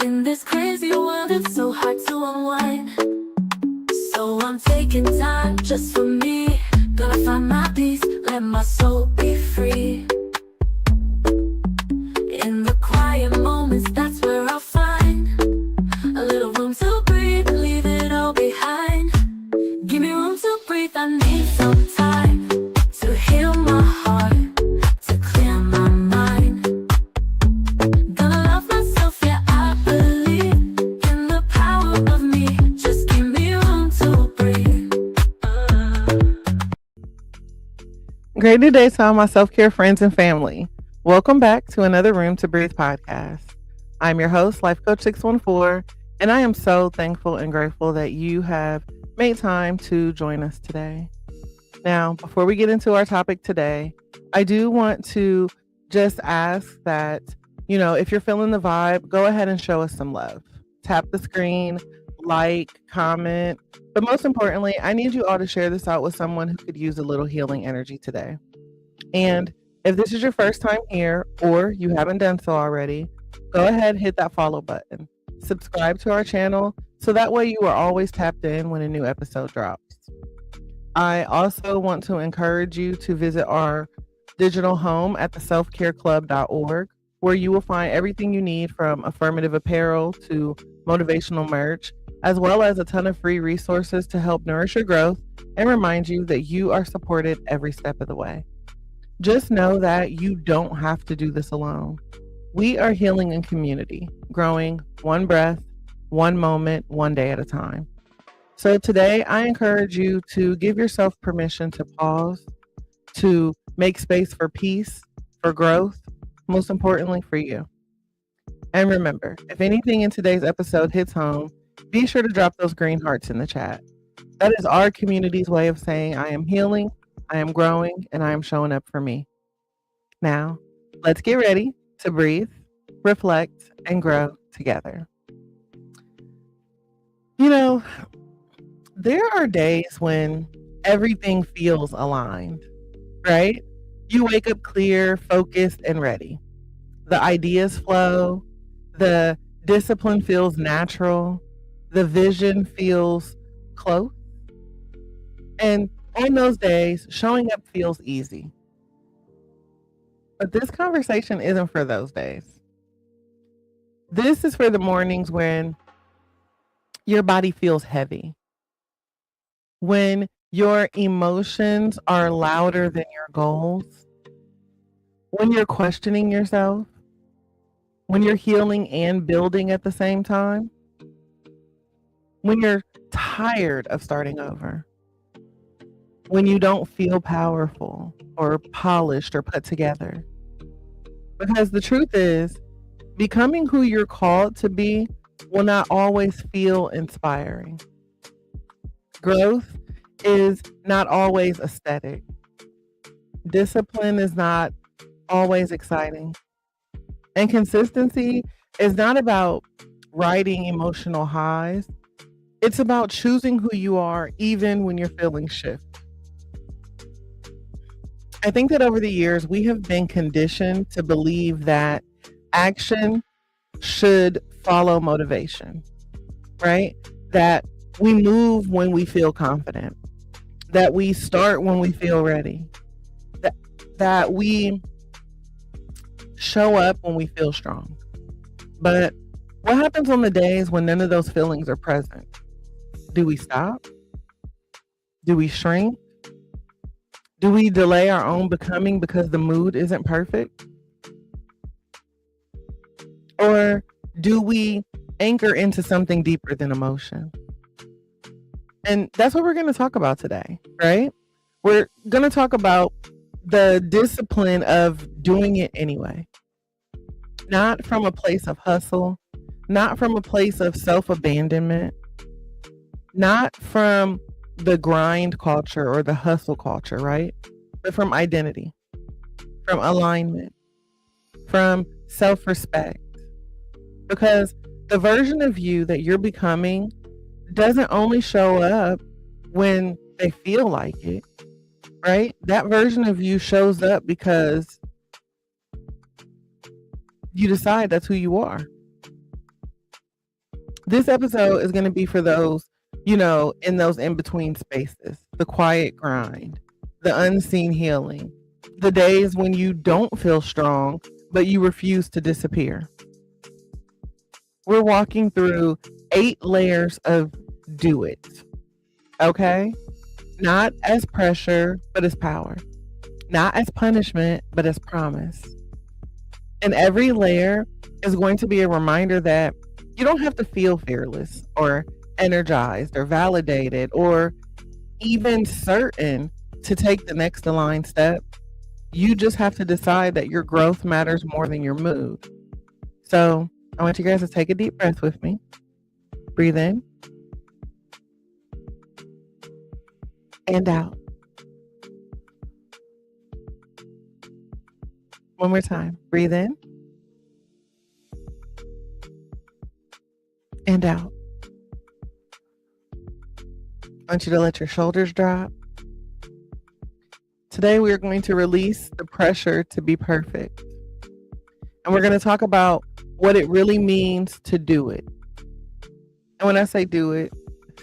In this crazy world, it's so hard to unwind. So I'm taking time just for me. Gonna find my peace, let my soul be free. In the quiet moments, that's where I'll find a little room to breathe and leave it all behind. Give me room to breathe, I need some time to heal my heart, to clear my mind. Gonna love myself, yeah, I believe in the power of me. Just give me room to breathe. Great new day to all my self-care friends and family. Welcome back to another Room to Breathe podcast. I'm your host, Life Coach 614, and I am so thankful and grateful that you have made time to join us today. Now, before we get into our topic today, I do want to just ask that, if you're feeling the vibe, go ahead and show us some love. Tap the screen, like, comment, but most importantly, I need you all to share this out with someone who could use a little healing energy today. And if this is your first time here or you haven't done so already, go ahead and hit that follow button. Subscribe to our channel so that way you are always tapped in when a new episode drops. I also want to encourage you to visit our digital home at theselfcareclub.org, where you will find everything you need from affirmative apparel to motivational merch, as well as a ton of free resources to help nourish your growth and remind you that you are supported every step of the way. Just know that you don't have to do this alone. We are healing in community, growing one breath, one moment, one day at a time. So today, I encourage you to give yourself permission to pause, to make space for peace, for growth, most importantly for you. And remember, if anything in today's episode hits home, be sure to drop those green hearts in the chat. That is our community's way of saying I am healing, I am growing, and I am showing up for me. Now, let's get ready to breathe, reflect, and grow together. There are days when everything feels aligned, right? You wake up clear, focused, and ready. The ideas flow, the discipline feels natural, the vision feels close. And on those days, showing up feels easy. But this conversation isn't for those days. This is for the mornings when your body feels heavy, when your emotions are louder than your goals, when you're questioning yourself, when you're healing and building at the same time, when you're tired of starting over, when you don't feel powerful or polished or put together. Because the truth is, becoming who you're called to be will not always feel inspiring. Growth is not always aesthetic. Discipline is not always exciting. And consistency is not about riding emotional highs. It's about choosing who you are even when you're feeling shift. I think that over the years, we have been conditioned to believe that action should follow motivation, right? That we move when we feel confident, that we start when we feel ready, that we show up when we feel strong. But what happens on the days when none of those feelings are present? Do we stop? Do we shrink? Do we delay our own becoming because the mood isn't perfect? Or do we anchor into something deeper than emotion? And that's what we're going to talk about today, right? We're going to talk about the discipline of doing it anyway. Not from a place of hustle, not from a place of self-abandonment, not from the grind culture or the hustle culture, right? But from identity, from alignment, from self-respect. Because the version of you that you're becoming doesn't only show up when they feel like it, right? That version of you shows up because you decide that's who you are. This episode is going to be for those, in those in between spaces, the quiet grind, the unseen healing, the days when you don't feel strong, but you refuse to disappear. We're walking through 8 layers of do it. Okay? Not as pressure, but as power. Not as punishment, but as promise. And every layer is going to be a reminder that you don't have to feel fearless or energized or validated or even certain to take the next aligned step. You just have to decide that your growth matters more than your mood. So I want you guys to take a deep breath with me. Breathe in and out. One more time. Breathe in and out. I want you to let your shoulders drop. Today we are going to release the pressure to be perfect. And we're going to talk about what it really means to do it. And when I say do it,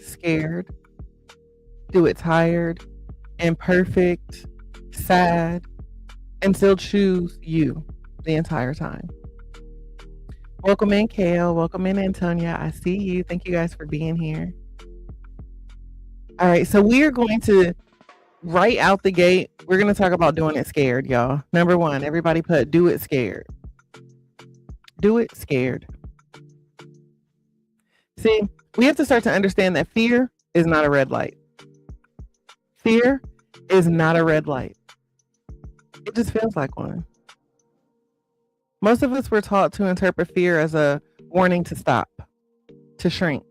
scared, do it tired, imperfect, sad, and still choose you the entire time. Welcome in, Kale. Welcome in, Antonia. I see you. Thank you guys for being here. All right, so we are going to, right out the gate, we're going to talk about doing it scared, y'all. Number 1, everybody put do it scared. Do it scared. See, we have to start to understand that fear is not a red light. Fear is not a red light. It just feels like one. Most of us were taught to interpret fear as a warning to stop, to shrink,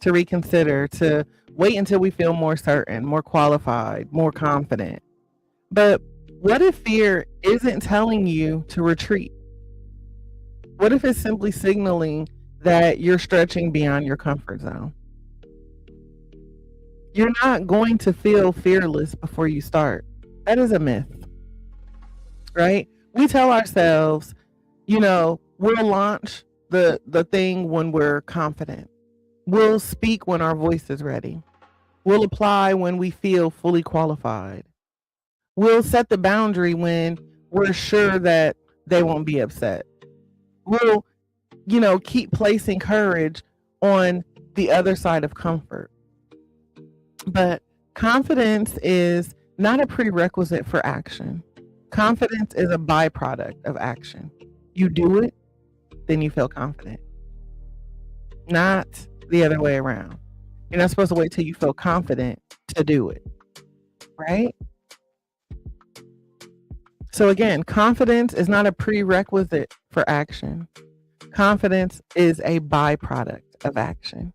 to reconsider, to wait until we feel more certain, more qualified, more confident. But what if fear isn't telling you to retreat? What if it's simply signaling that you're stretching beyond your comfort zone? You're not going to feel fearless before you start. That is a myth, right? We tell ourselves, we'll launch the thing when we're confident. We'll speak when our voice is ready. We'll apply when we feel fully qualified. We'll set the boundary when we're sure that they won't be upset. We'll, keep placing courage on the other side of comfort. But confidence is not a prerequisite for action. Confidence is a byproduct of action. You do it, then you feel confident. Not the other way around. You're not supposed to wait till you feel confident to do it, right? So again, confidence is not a prerequisite for action. Confidence is a byproduct of action.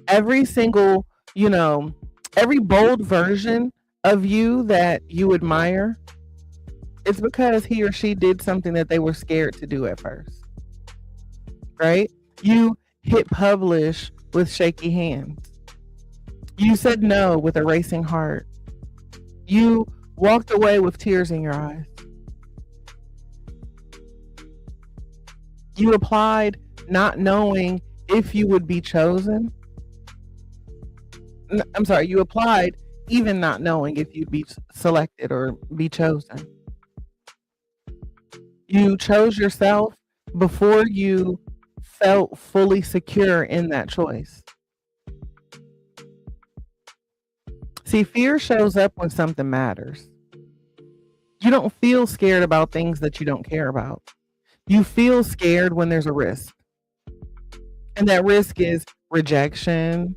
Every single, every bold version of you that you admire, it's because he or she did something that they were scared to do at first, right? You hit publish with shaky hands. You said no with a racing heart. You walked away with tears in your eyes. You applied not knowing if you would be chosen. I'm sorry, you applied even not knowing if you'd be selected or be chosen. You chose yourself before you felt fully secure in that choice. See, fear shows up when something matters. You don't feel scared about things that you don't care about. You feel scared when there's a risk. And that risk is rejection,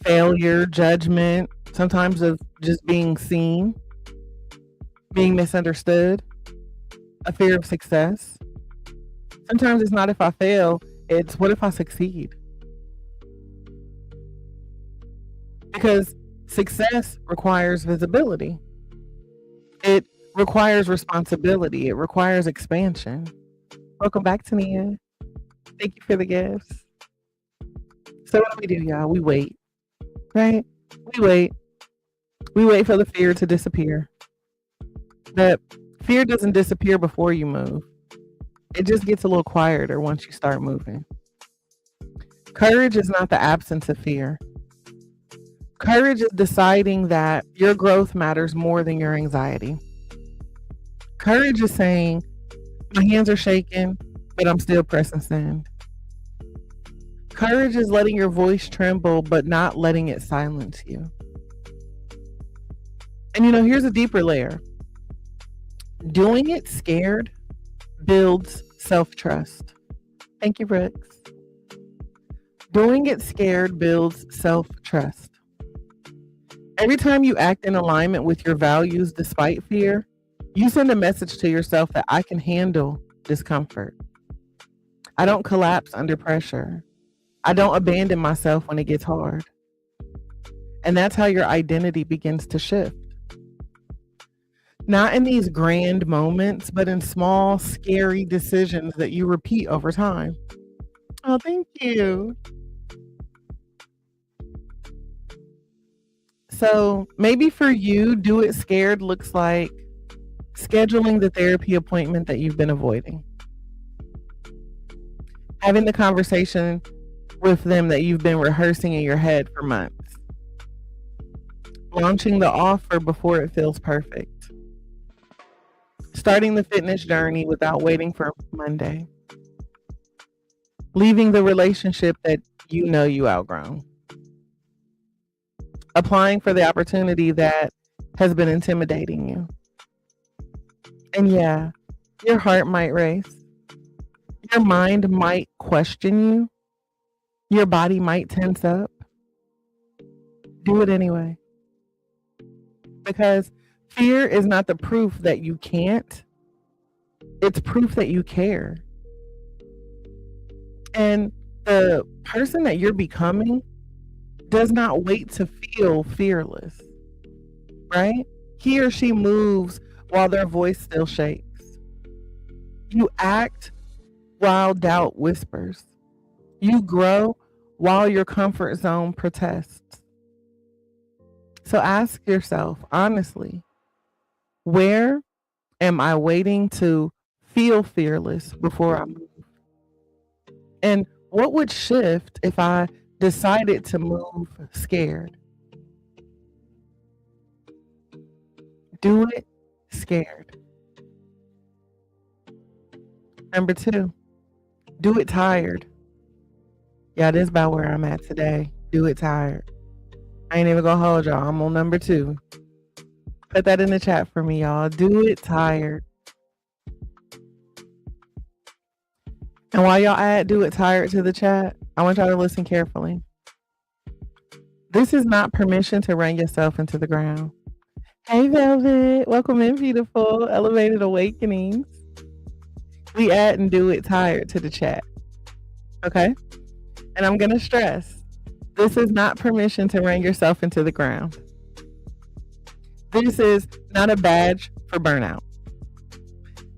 failure, judgment, sometimes of just being seen, being misunderstood, a fear of success. Sometimes it's not if I fail, it's what if I succeed? Because success requires visibility. It requires responsibility. It requires expansion. Welcome back, Tania. Thank you for the gifts. So what do we do, y'all? We wait, right? We wait. We wait for the fear to disappear. But fear doesn't disappear before you move. It just gets a little quieter once you start moving. Courage is not the absence of fear. Courage is deciding that your growth matters more than your anxiety. Courage is saying, my hands are shaking, but I'm still pressing send. Courage is letting your voice tremble, but not letting it silence you. And here's a deeper layer. Doing it scared builds self-trust. Thank you, Brooks. Doing it scared builds self-trust. Every time you act in alignment with your values despite fear, you send a message to yourself that I can handle discomfort. I don't collapse under pressure. I don't abandon myself when it gets hard. And that's how your identity begins to shift. Not in these grand moments, but in small, scary decisions that you repeat over time. Oh, thank you. So maybe for you, do it scared looks like scheduling the therapy appointment that you've been avoiding. Having the conversation with them that you've been rehearsing in your head for months. Launching the offer before it feels perfect. Starting the fitness journey without waiting for Monday. Leaving the relationship that you outgrown. Applying for the opportunity that has been intimidating you. And yeah, your heart might race. Your mind might question you. Your body might tense up. Do it anyway. Because fear is not the proof that you can't. It's proof that you care. And the person that you're becoming does not wait to feel fearless, right? He or she moves while their voice still shakes. You act while doubt whispers. You grow while your comfort zone protests. So ask yourself, honestly, where am I waiting to feel fearless before I move? And what would shift if I decided to move scared? Do it scared. Number 2, do it tired. Yeah, this is about where I'm at today. Do it tired. I ain't even gonna hold y'all. I'm on number 2. Put that in the chat for me, y'all. Do it tired. And while y'all add do it tired to the chat, I want y'all to listen carefully. This is not permission to run yourself into the ground. Hey, Velvet. Welcome in, beautiful. Elevated Awakenings. We add and do it tired to the chat. Okay? And I'm going to stress, this is not permission to run yourself into the ground. This is not a badge for burnout.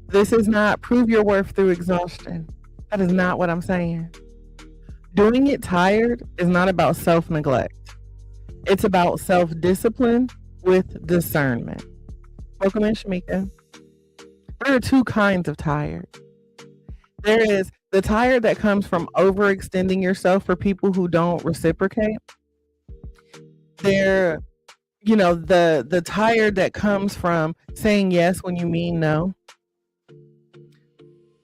This is not prove your worth through exhaustion. That is not what I'm saying. Doing it tired is not about self-neglect. It's about self-discipline with discernment. Welcome in, Shamika. There are 2 kinds of tired. There is the tired that comes from overextending yourself for people who don't reciprocate. There, the tired that comes from saying yes when you mean no.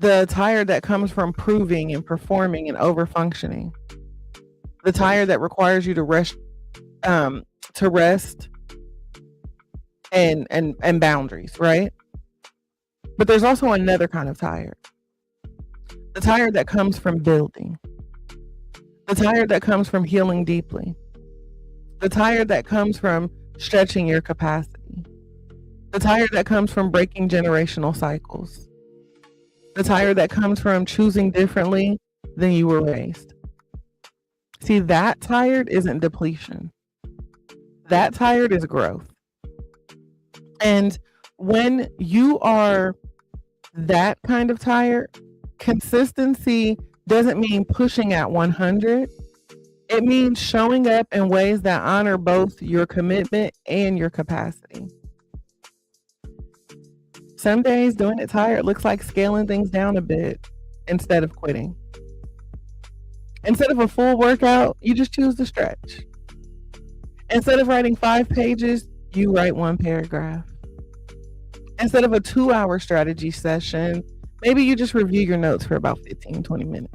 The tired that comes from proving and performing and overfunctioning. The tired that requires you to rest and boundaries, right? But there's also another kind of tired. The tired that comes from building. The tired that comes from healing deeply. The tired that comes from stretching your capacity. The tired that comes from breaking generational cycles. The tired that comes from choosing differently than you were raised. See, that tired isn't depletion. That tired is growth. And when you are that kind of tired, consistency doesn't mean pushing at 100. It means showing up in ways that honor both your commitment and your capacity. Some days doing it tired looks like scaling things down a bit instead of quitting. Instead of a full workout, you just choose to stretch. Instead of writing 5 pages, you write 1 paragraph. Instead of a 2-hour strategy session, maybe you just review your notes for about 15, 20 minutes.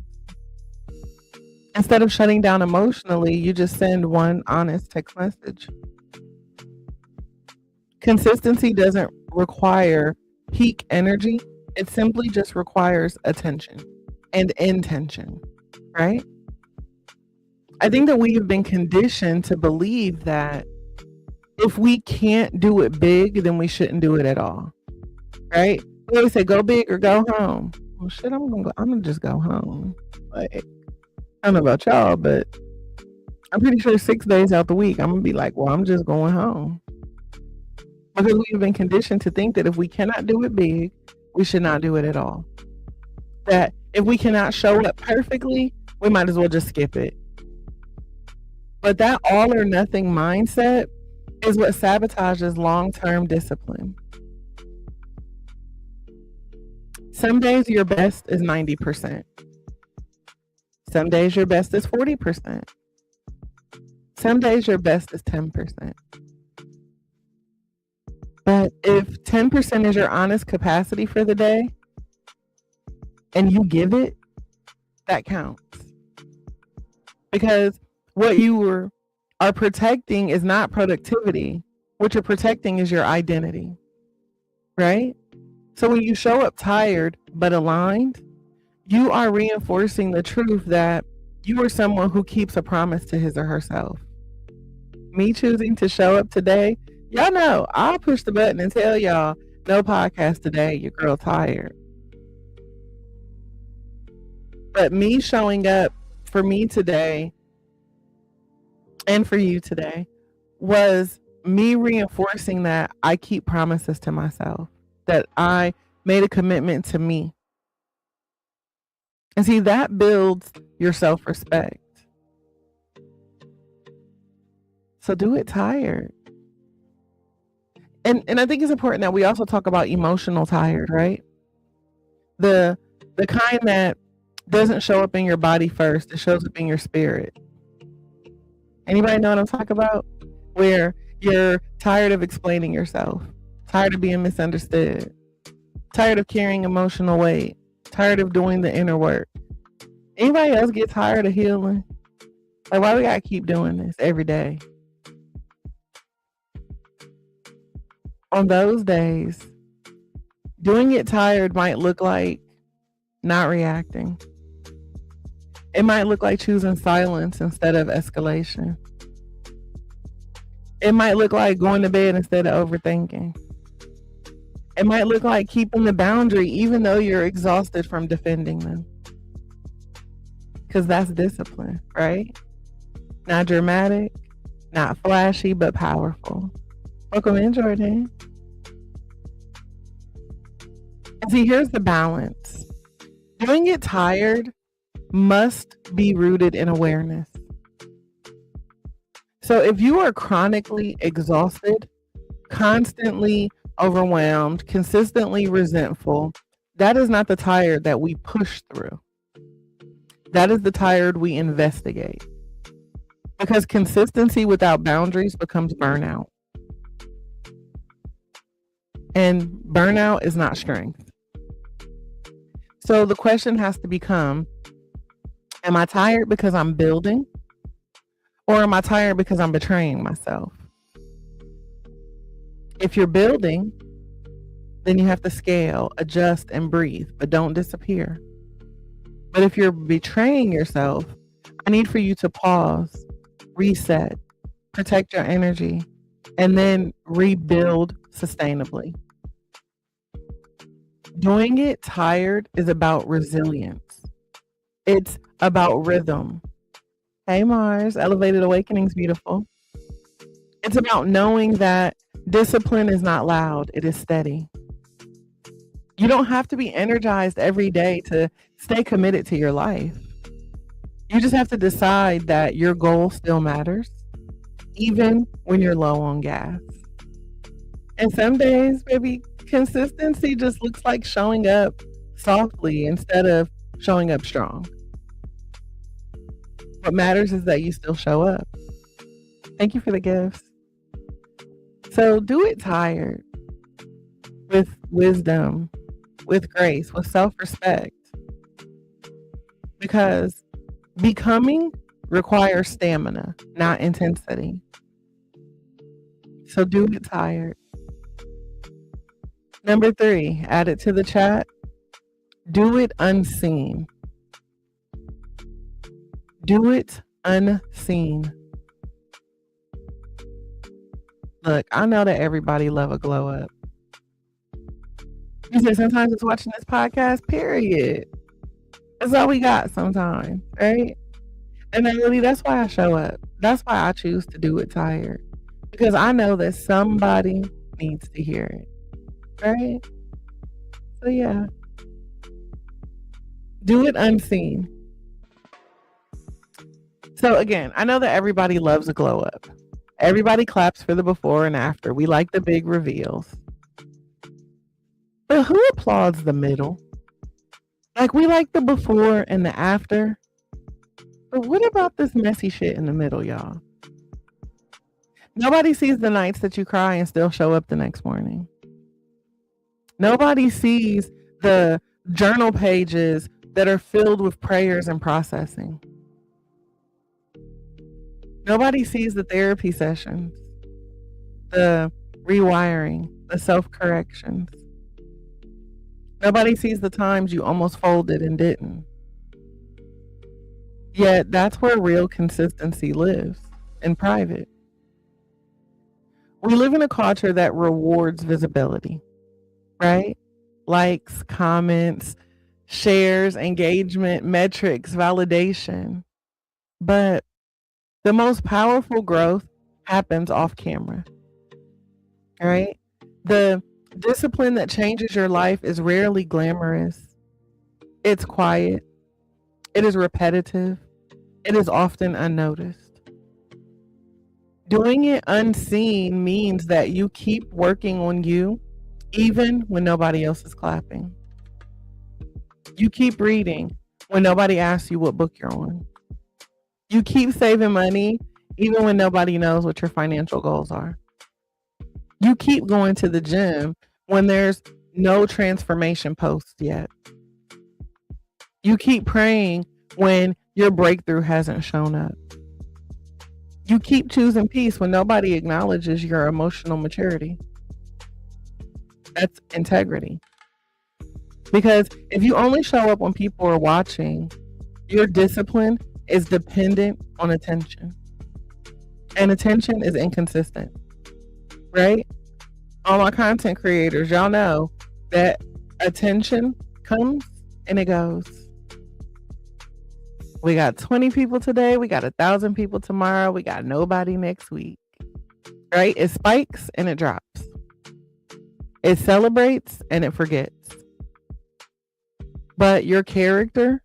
Instead of shutting down emotionally, you just send one honest text message. Consistency doesn't require peak energy. It simply just requires attention and intention, right? I think that we have been conditioned to believe that if we can't do it big, then we shouldn't do it at all, right? We always say, go big or go home. Well, shit, I'm gonna just go home. Like, I don't know about y'all, but I'm pretty sure 6 days out the week, I'm gonna be like, well, I'm just going home. Because we've been conditioned to think that if we cannot do it big, we should not do it at all. That if we cannot show up perfectly, we might as well just skip it. But that all or nothing mindset is what sabotages long-term discipline. Some days your best is 90%. Some days your best is 40%. Some days your best is 10%. But if 10% is your honest capacity for the day and you give it, that counts. Because what you are protecting is not productivity. What you're protecting is your identity, right? So when you show up tired but aligned, you are reinforcing the truth that you are someone who keeps a promise to his or herself. Me choosing to show up today, y'all know I'll push the button and tell y'all, no podcast today, your girl tired. But me showing up for me today and for you today was me reinforcing that I keep promises to myself, that I made a commitment to me. And see, that builds your self-respect. So do it tired. And I think it's important that we also talk about emotional tired, right? The kind that doesn't show up in your body first, it shows up in your spirit. Anybody know what I'm talking about? Where you're tired of explaining yourself, tired of being misunderstood, tired of carrying emotional weight, tired of doing the inner work. Anybody else get tired of healing? Like, why we gotta keep doing this every day? On those days, doing it tired might look like not reacting. It might look like choosing silence instead of escalation. It might look like going to bed instead of overthinking. It might look like keeping the boundary even though you're exhausted from defending them. Because that's discipline, right? Not dramatic, not flashy, but powerful. Welcome in, Jordan. And see, here's the balance. Doing it tired must be rooted in awareness. So if you are chronically exhausted, constantly overwhelmed, consistently resentful, that is not the tired that we push through. That is the tired we investigate. Because consistency without boundaries becomes burnout. And burnout is not strength. So the question has to become, am I tired because I'm building? Or am I tired because I'm betraying myself? If you're building, then you have to scale, adjust, and breathe, but don't disappear. But if you're betraying yourself, I need for you to pause, reset, protect your energy, and then rebuild sustainably. Doing it tired is about resilience. It's about rhythm. Hey Mars, Elevated Awakening's beautiful. It's about knowing that discipline is not loud, it is steady. You don't have to be energized every day to stay committed to your life. You just have to decide that your goal still matters, even when you're low on gas. And some days, maybe consistency just looks like showing up softly instead of showing up strong. What matters is that you still show up. Thank you for the gifts. So do it tired, with wisdom, with grace, with self-respect, because becoming requires stamina, not intensity. So do it tired. Number 3, add it to the chat. Do it unseen. Do it unseen. Look, I know that everybody love a glow up. You said sometimes it's watching this podcast, period. That's all we got sometimes, right? And then really, that's why I show up. That's why I choose to do it tired. Because I know that somebody needs to hear it, right? So yeah. Do it unseen. So again, I know that everybody loves a glow up. Everybody claps for the before and after. We like the big reveals. But who applauds the middle? Like, we like the before and the after. But what about this messy shit in the middle, y'all? Nobody sees the nights that you cry and still show up the next morning. Nobody sees the journal pages that are filled with prayers and processing. Nobody sees the therapy sessions, the rewiring, the self-corrections. Nobody sees the times you almost folded and didn't. Yet that's where real consistency lives, in private. We live in a culture that rewards visibility, right? Likes, comments, shares, engagement, metrics, validation. But the most powerful growth happens off camera, right? The discipline that changes your life is rarely glamorous. It's quiet. It is repetitive. It is often unnoticed. Doing it unseen means that you keep working on you even when nobody else is clapping. You keep reading when nobody asks you what book you're on. You keep saving money even when nobody knows what your financial goals are. You keep going to the gym when there's no transformation post yet. You keep praying when your breakthrough hasn't shown up. You keep choosing peace when nobody acknowledges your emotional maturity. That's integrity. Because if you only show up when people are watching, your discipline is dependent on attention. And attention is inconsistent, right? All my content creators, y'all know that attention comes and it goes. We got 20 people today. We got 1,000 people tomorrow. We got nobody next week, right? It spikes and it drops. It celebrates and it forgets. But your character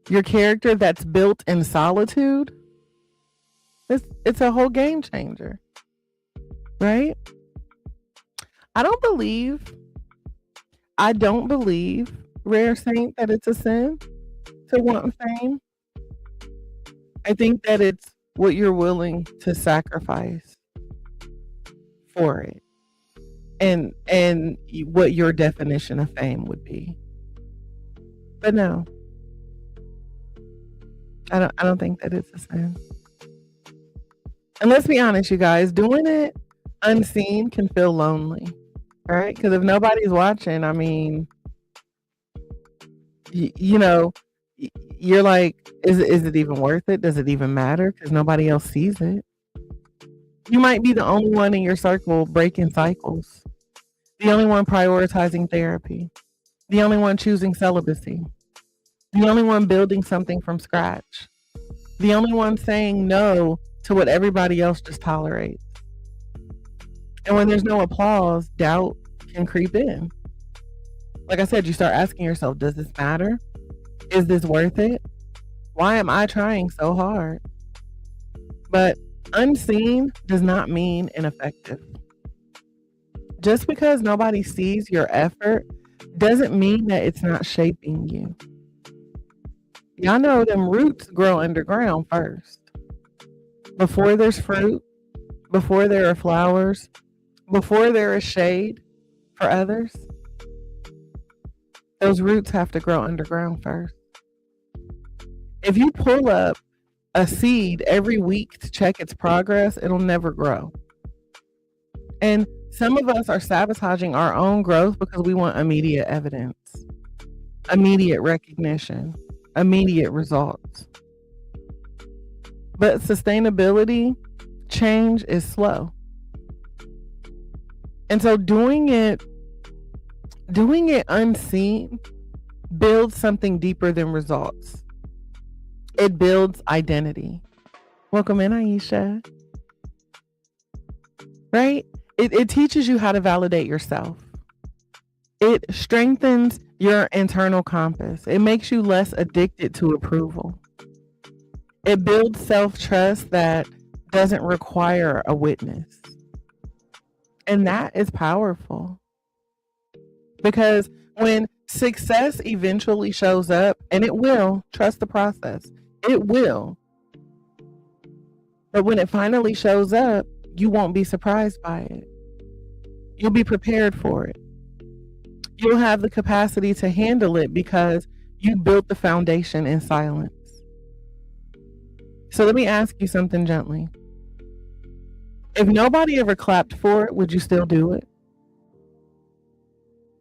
that's built in solitude, it's a whole game changer, right? I don't believe, Rare Saint, that it's a sin to want fame. I think that it's what you're willing to sacrifice for it, and what your definition of fame would be. But no, I don't think that it's a sin. And let's be honest, you guys, doing it unseen can feel lonely, right? Because if nobody's watching, I mean, you know, you're like, is it even worth it? Does it even matter? Because nobody else sees it. You might be the only one in your circle breaking cycles, the only one prioritizing therapy, the only one choosing celibacy, the only one building something from scratch, the only one saying no to what everybody else just tolerates. And when there's no applause, doubt can creep in. Like I said, you start asking yourself, does this matter? Is this worth it? Why am I trying so hard? But unseen does not mean ineffective. Just because nobody sees your effort doesn't mean that it's not shaping you. Y'all know them roots grow underground first. Before there's fruit, before there are flowers, before there is shade for others, those roots have to grow underground first. If you pull up a seed every week to check its progress, it'll never grow. And some of us are sabotaging our own growth because we want immediate evidence, immediate recognition, immediate results. But sustainability, change is slow. And so doing it unseen builds something deeper than results. It builds identity. Welcome in, Aisha. Right? It teaches you how to validate yourself. It strengthens your internal compass. It makes you less addicted to approval. It builds self-trust that doesn't require a witness. And that is powerful. Because when success eventually shows up, and it will, trust the process, it will. But when it finally shows up, you won't be surprised by it. You'll be prepared for it. You'll have the capacity to handle it because you built the foundation in silence. So let me ask you something gently. If nobody ever clapped for it, would you still do it?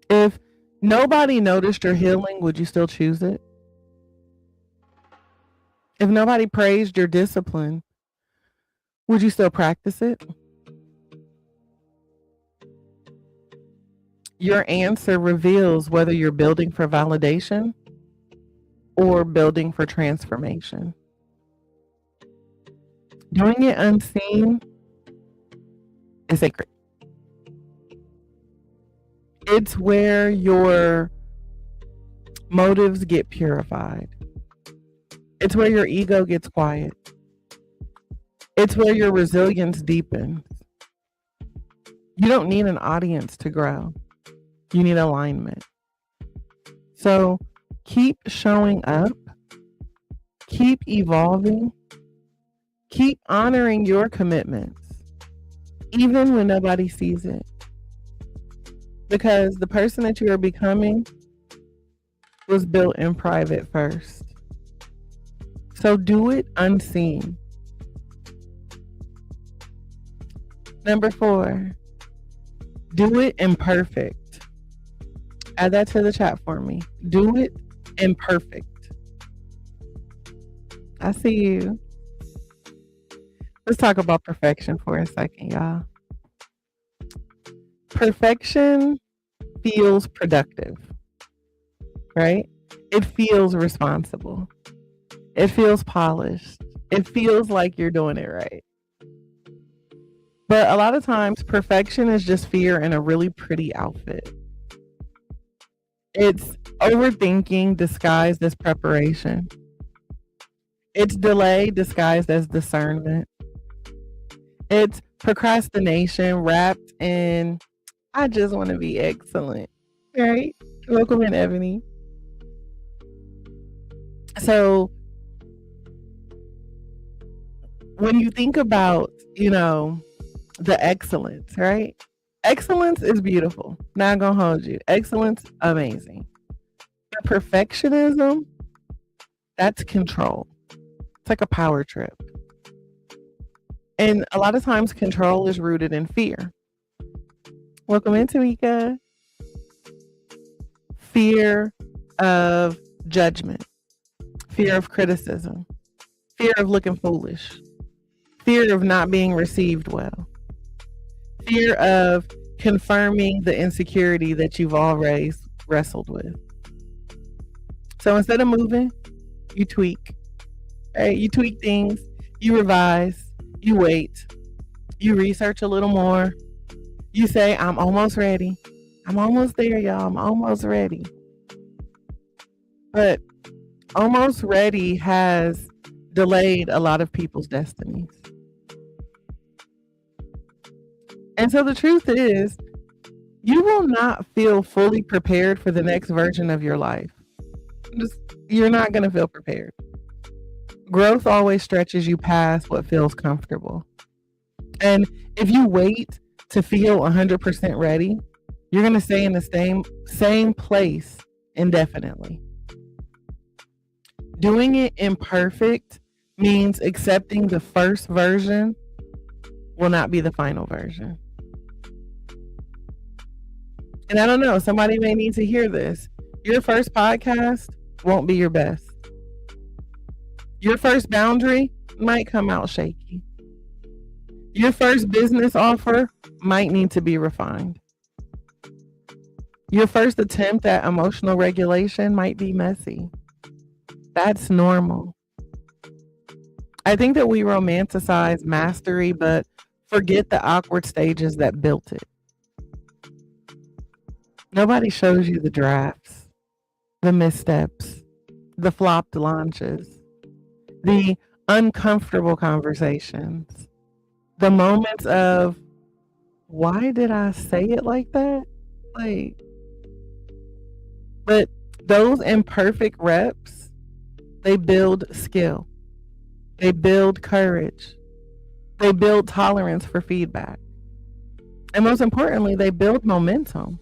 If nobody noticed your healing, would you still choose it? If nobody praised your discipline, would you still practice it? Your answer reveals whether you're building for validation or building for transformation. Doing it unseen is sacred. It's where your motives get purified. It's where your ego gets quiet. It's where your resilience deepens. You don't need an audience to grow. You need alignment. So keep showing up. Keep evolving. Keep honoring your commitments, even when nobody sees it. Because the person that you are becoming was built in private first. So do it unseen. Number 4, do it imperfect. Add that to the chat for me. Do it imperfect. I see you. Let's talk about perfection for a second, y'all. Perfection feels productive, right? It feels responsible. It feels polished. It feels like you're doing it right. But a lot of times, perfection is just fear in a really pretty outfit. It's overthinking disguised as preparation. It's delay disguised as discernment. It's procrastination wrapped in, I just want to be excellent, right? Welcome in, Ebony. So when you think about, the excellence, right? Excellence is beautiful. Not gonna hold you. Excellence, amazing. But perfectionism, that's control. It's like a power trip. And a lot of times control is rooted in fear. Welcome in, Tamika. Fear of judgment, fear of criticism, fear of looking foolish, fear of not being received well, fear of confirming the insecurity that you've always wrestled with. So instead of moving, you tweak. Right? You tweak things, you revise, you wait, you research a little more. You say, I'm almost ready. I'm almost there, y'all. I'm almost ready. But almost ready has delayed a lot of people's destinies. And so the truth is, you will not feel fully prepared for the next version of your life. Just, you're not going to feel prepared. Growth always stretches you past what feels comfortable. And if you wait to feel 100% ready, you're going to stay in the same place indefinitely. Doing it imperfect means accepting the first version will not be the final version. And I don't know, somebody may need to hear this. Your first podcast won't be your best. Your first boundary might come out shaky. Your first business offer might need to be refined. Your first attempt at emotional regulation might be messy. That's normal. I think that we romanticize mastery, but forget the awkward stages that built it. Nobody shows you the drafts, the missteps, the flopped launches, the uncomfortable conversations, the moments of, why did I say it like that? But those imperfect reps, they build skill. They build courage. They build tolerance for feedback. And most importantly, they build momentum.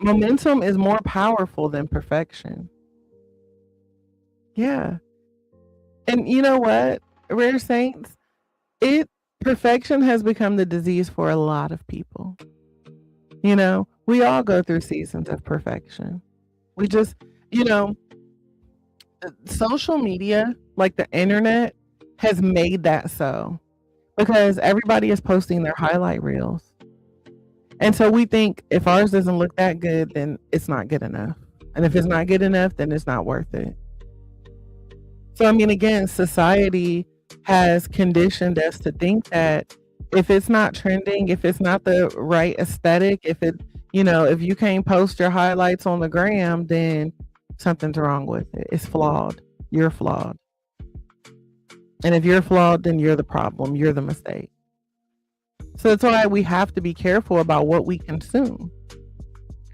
Momentum is more powerful than perfection. Yeah. And you know what, Rare Saints? Perfection has become the disease for a lot of people. You know, we all go through seasons of perfection. We just, social media, like the internet, has made that so because everybody is posting their highlight reels. And so we think if ours doesn't look that good, then it's not good enough. And if it's not good enough, then it's not worth it. So, I mean, again, society has conditioned us to think that if it's not trending, if it's not the right aesthetic, if you can't post your highlights on the gram, then something's wrong with it. It's flawed. You're flawed. And if you're flawed, then you're the problem. You're the mistake. So that's why we have to be careful about what we consume.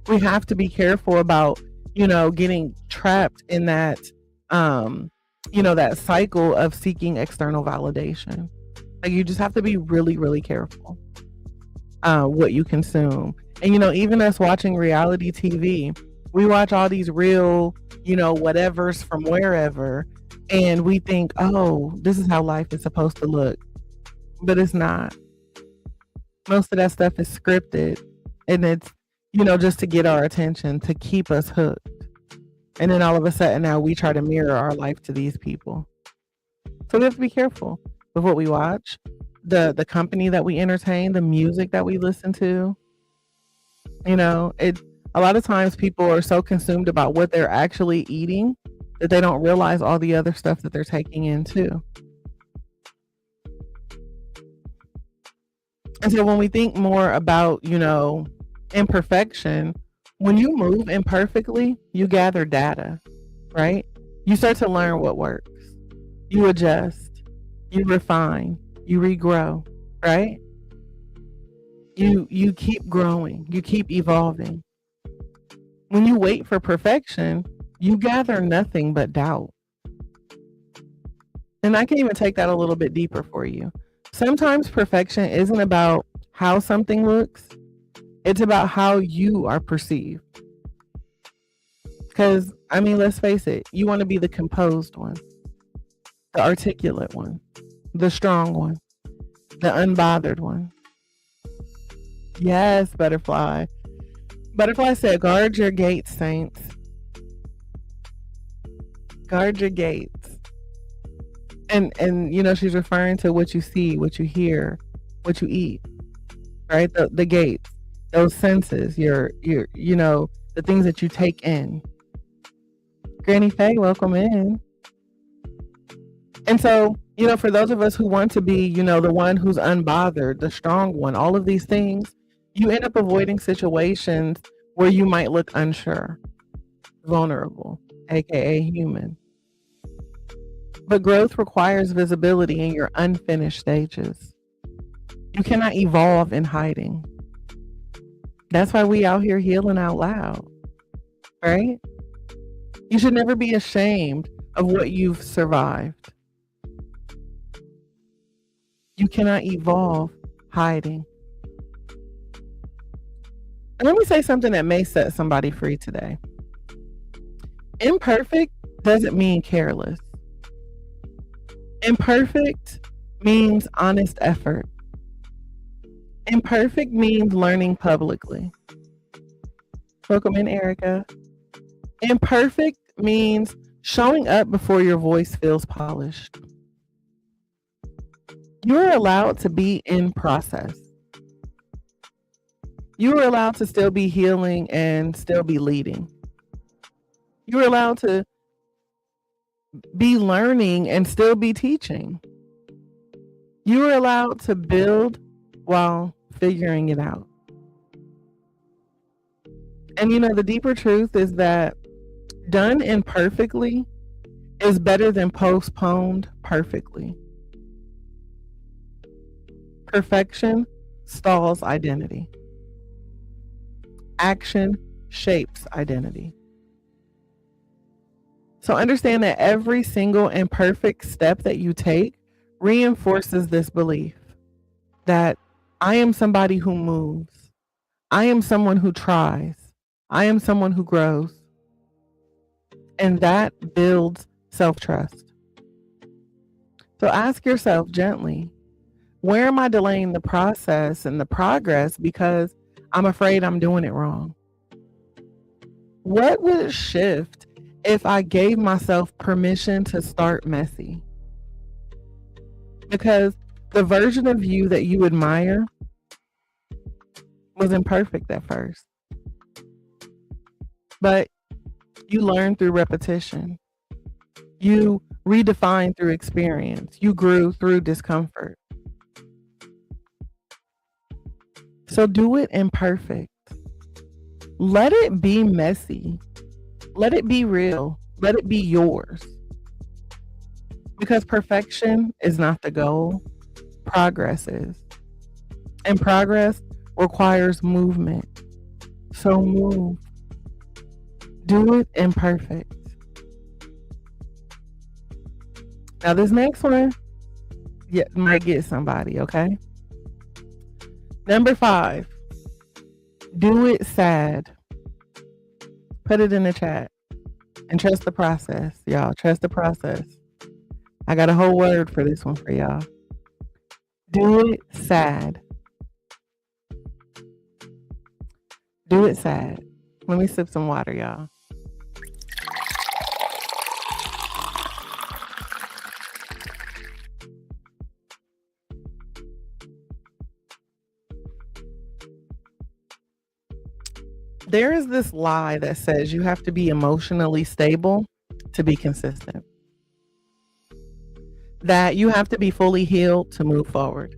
We have to be careful about, getting trapped in that, that cycle of seeking external validation. Like, you just have to be really, really careful what you consume. And, even us watching reality TV, we watch all these real, whatevers from wherever, and we think, oh, this is how life is supposed to look. But it's not. Most of that stuff is scripted, and it's, just to get our attention, to keep us hooked. And then all of a sudden now we try to mirror our life to these people. So we have to be careful with what we watch, the company that we entertain, the music that we listen to. A lot of times people are so consumed about what they're actually eating that they don't realize all the other stuff that they're taking in too. And so when we think more about, imperfection, when you move imperfectly, you gather data, right? You start to learn what works. You adjust, you refine, you regrow, right? You keep growing, you keep evolving. When you wait for perfection, you gather nothing but doubt. And I can even take that a little bit deeper for you. Sometimes perfection isn't about how something looks. It's about how you are perceived. Because, let's face it, you want to be the composed one, the articulate one, the strong one, the unbothered one. Yes, Butterfly. Butterfly said, guard your gates, saints. Guard your gates. And she's referring to what you see, what you hear, what you eat, right? The gates, those senses, your the things that you take in. Granny Faye, welcome in. And so, for those of us who want to be, the one who's unbothered, the strong one, all of these things, you end up avoiding situations where you might look unsure, vulnerable, aka human. But growth requires visibility in your unfinished stages. You cannot evolve in hiding. That's why we out here healing out loud, right? You should never be ashamed of what you've survived. You cannot evolve hiding. And let me say something that may set somebody free today. Imperfect doesn't mean careless. Imperfect means honest effort. Imperfect means learning publicly. Welcome in, Erica. Imperfect means showing up before your voice feels polished. You're allowed to be in process. You are allowed to still be healing and still be leading. You're allowed to be learning and still be teaching. You are allowed to build while figuring it out. And the deeper truth is that done imperfectly is better than postponed perfectly. Perfection stalls identity. Action shapes identity. So understand that every single imperfect step that you take reinforces this belief that I am somebody who moves. I am someone who tries. I am someone who grows. And that builds self-trust. So ask yourself gently, where am I delaying the process and the progress because I'm afraid I'm doing it wrong? What would shift if I gave myself permission to start messy? Because the version of you that you admire was imperfect at first. But you learn through repetition. You redefine through experience. You grew through discomfort. So do it imperfect. Let it be messy. Let it be real. Let it be yours. Because perfection is not the goal. Progress is. And progress requires movement. So move. Do it imperfect. Now this next one might get somebody, okay? Number 5, do it sad. Put it in the chat and trust the process, y'all. Trust the process. I got a whole word for this one for y'all. Do it sad. Do it sad. Let me sip some water, y'all. There is this lie that says you have to be emotionally stable to be consistent. That you have to be fully healed to move forward.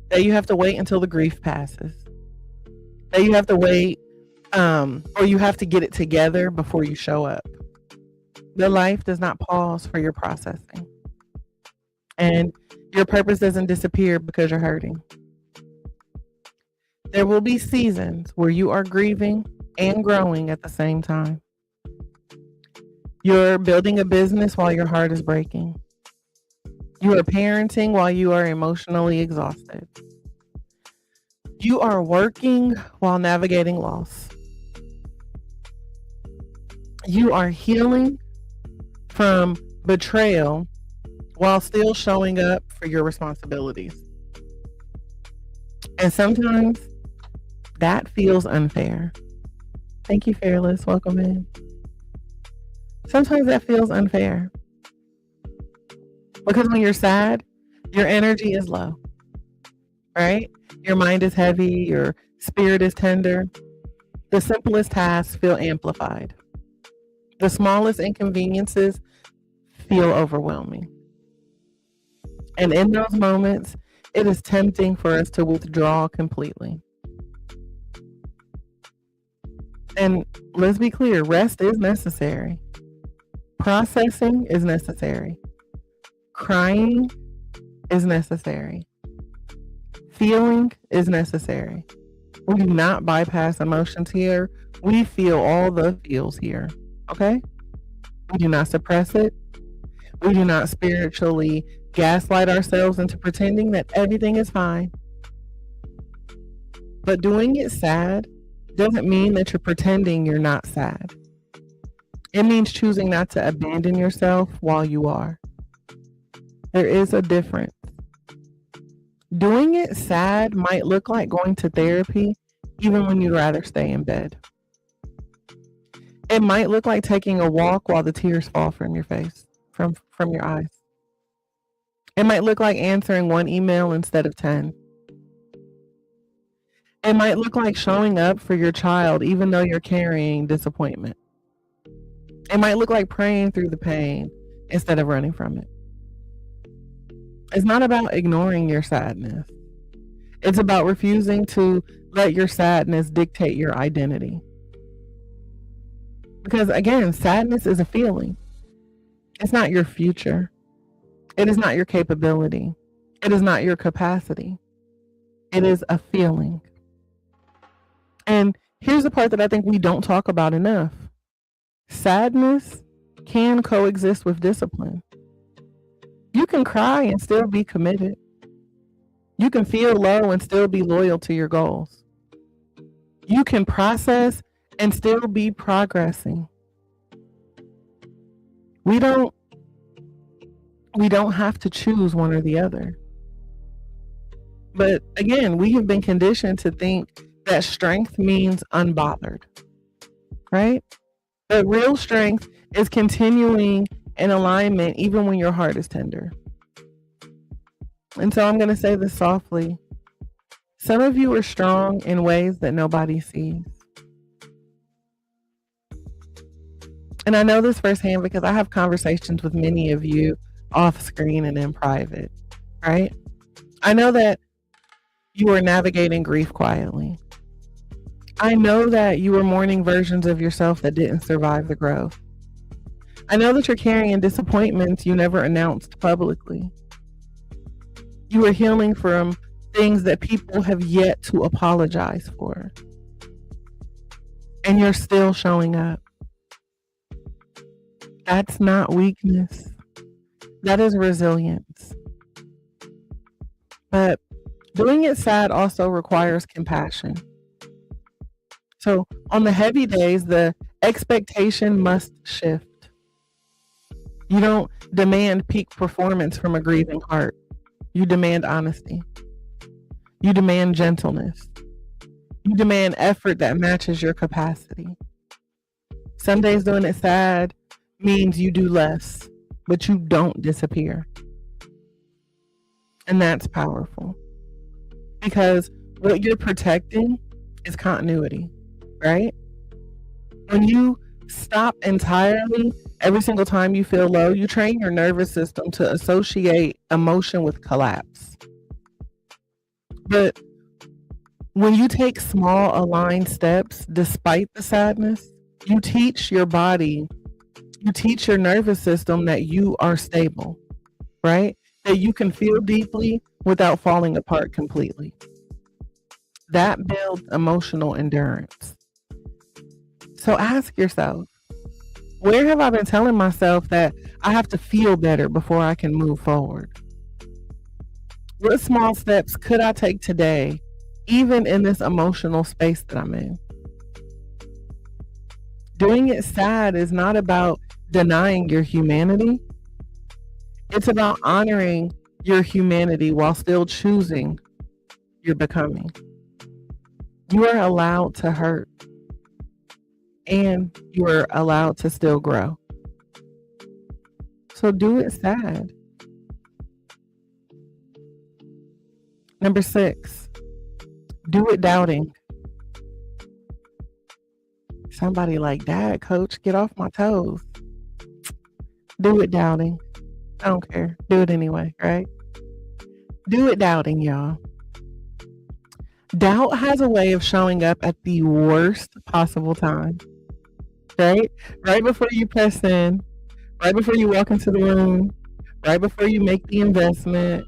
That you have to wait until the grief passes. That you have to wait or you have to get it together before you show up. Your life does not pause for your processing. And your purpose doesn't disappear because you're hurting. There will be seasons where you are grieving and growing at the same time. You're building a business while your heart is breaking. You are parenting while you are emotionally exhausted. You are working while navigating loss. You are healing from betrayal while still showing up for your responsibilities. And sometimes that feels unfair. Thank you, Fearless. Welcome in. Sometimes that feels unfair. Because when you're sad, your energy is low, right? Your mind is heavy, your spirit is tender. The simplest tasks feel amplified. The smallest inconveniences feel overwhelming. And in those moments, it is tempting for us to withdraw completely. And let's be clear, rest is necessary. Processing is necessary. Crying is necessary. Feeling is necessary. We do not bypass emotions here. We feel all the feels here. Okay? We do not suppress it. We do not spiritually gaslight ourselves into pretending that everything is fine. But doing it sad doesn't mean that you're pretending you're not sad. It means choosing not to abandon yourself while you are. There is a difference. Doing it sad might look like going to therapy even when you'd rather stay in bed. It might look like taking a walk while the tears fall from your face, from your eyes. It might look like answering one email instead of 10. It might look like showing up for your child even though you're carrying disappointment. It might look like praying through the pain instead of running from it. It's not about ignoring your sadness. It's about refusing to let your sadness dictate your identity. Because again, sadness is a feeling. It's not your future. It is not your capability. It is not your capacity. It is a feeling. And here's the part that I think we don't talk about enough. Sadness can coexist with discipline. You can cry and still be committed. You can feel low and still be loyal to your goals. You can process and still be progressing. We don't have to choose one or the other. But again, we have been conditioned to think that strength means unbothered, right? But real strength is continuing in alignment even when your heart is tender. And so I'm going to say this softly. Some of you are strong in ways that nobody sees. And I know this firsthand because I have conversations with many of you off screen and in private, right? I know that you are navigating grief quietly. I know that you are mourning versions of yourself that didn't survive the growth. I know that you're carrying disappointments you never announced publicly. You are healing from things that people have yet to apologize for. And you're still showing up. That's not weakness. That is resilience. But doing it sad also requires compassion. So on the heavy days, the expectation must shift. You don't demand peak performance from a grieving heart. You demand honesty. You demand gentleness. You demand effort that matches your capacity. Some days doing it sad means you do less, but you don't disappear. And that's powerful. Because what you're protecting is continuity, right? When you stop entirely every single time you feel low, you train your nervous system to associate emotion with collapse. But when you take small aligned steps despite the sadness, you teach your body, you teach your nervous system that you are stable, right? That you can feel deeply without falling apart completely. That builds emotional endurance. So ask yourself, where have I been telling myself that I have to feel better before I can move forward? What small steps could I take today, even in this emotional space that I'm in? Doing it sad is not about denying your humanity. It's about honoring your humanity while still choosing your becoming. You are allowed to hurt. And you're allowed to still grow. So do it sad. Number 6, do it doubting. Somebody like, Dad, Coach, get off my toes. Do it doubting. I don't care. Do it anyway, right? Do it doubting, y'all. Doubt has a way of showing up at the worst possible time. Right? Right before you press in, right before you walk into the room, right before you make the investment,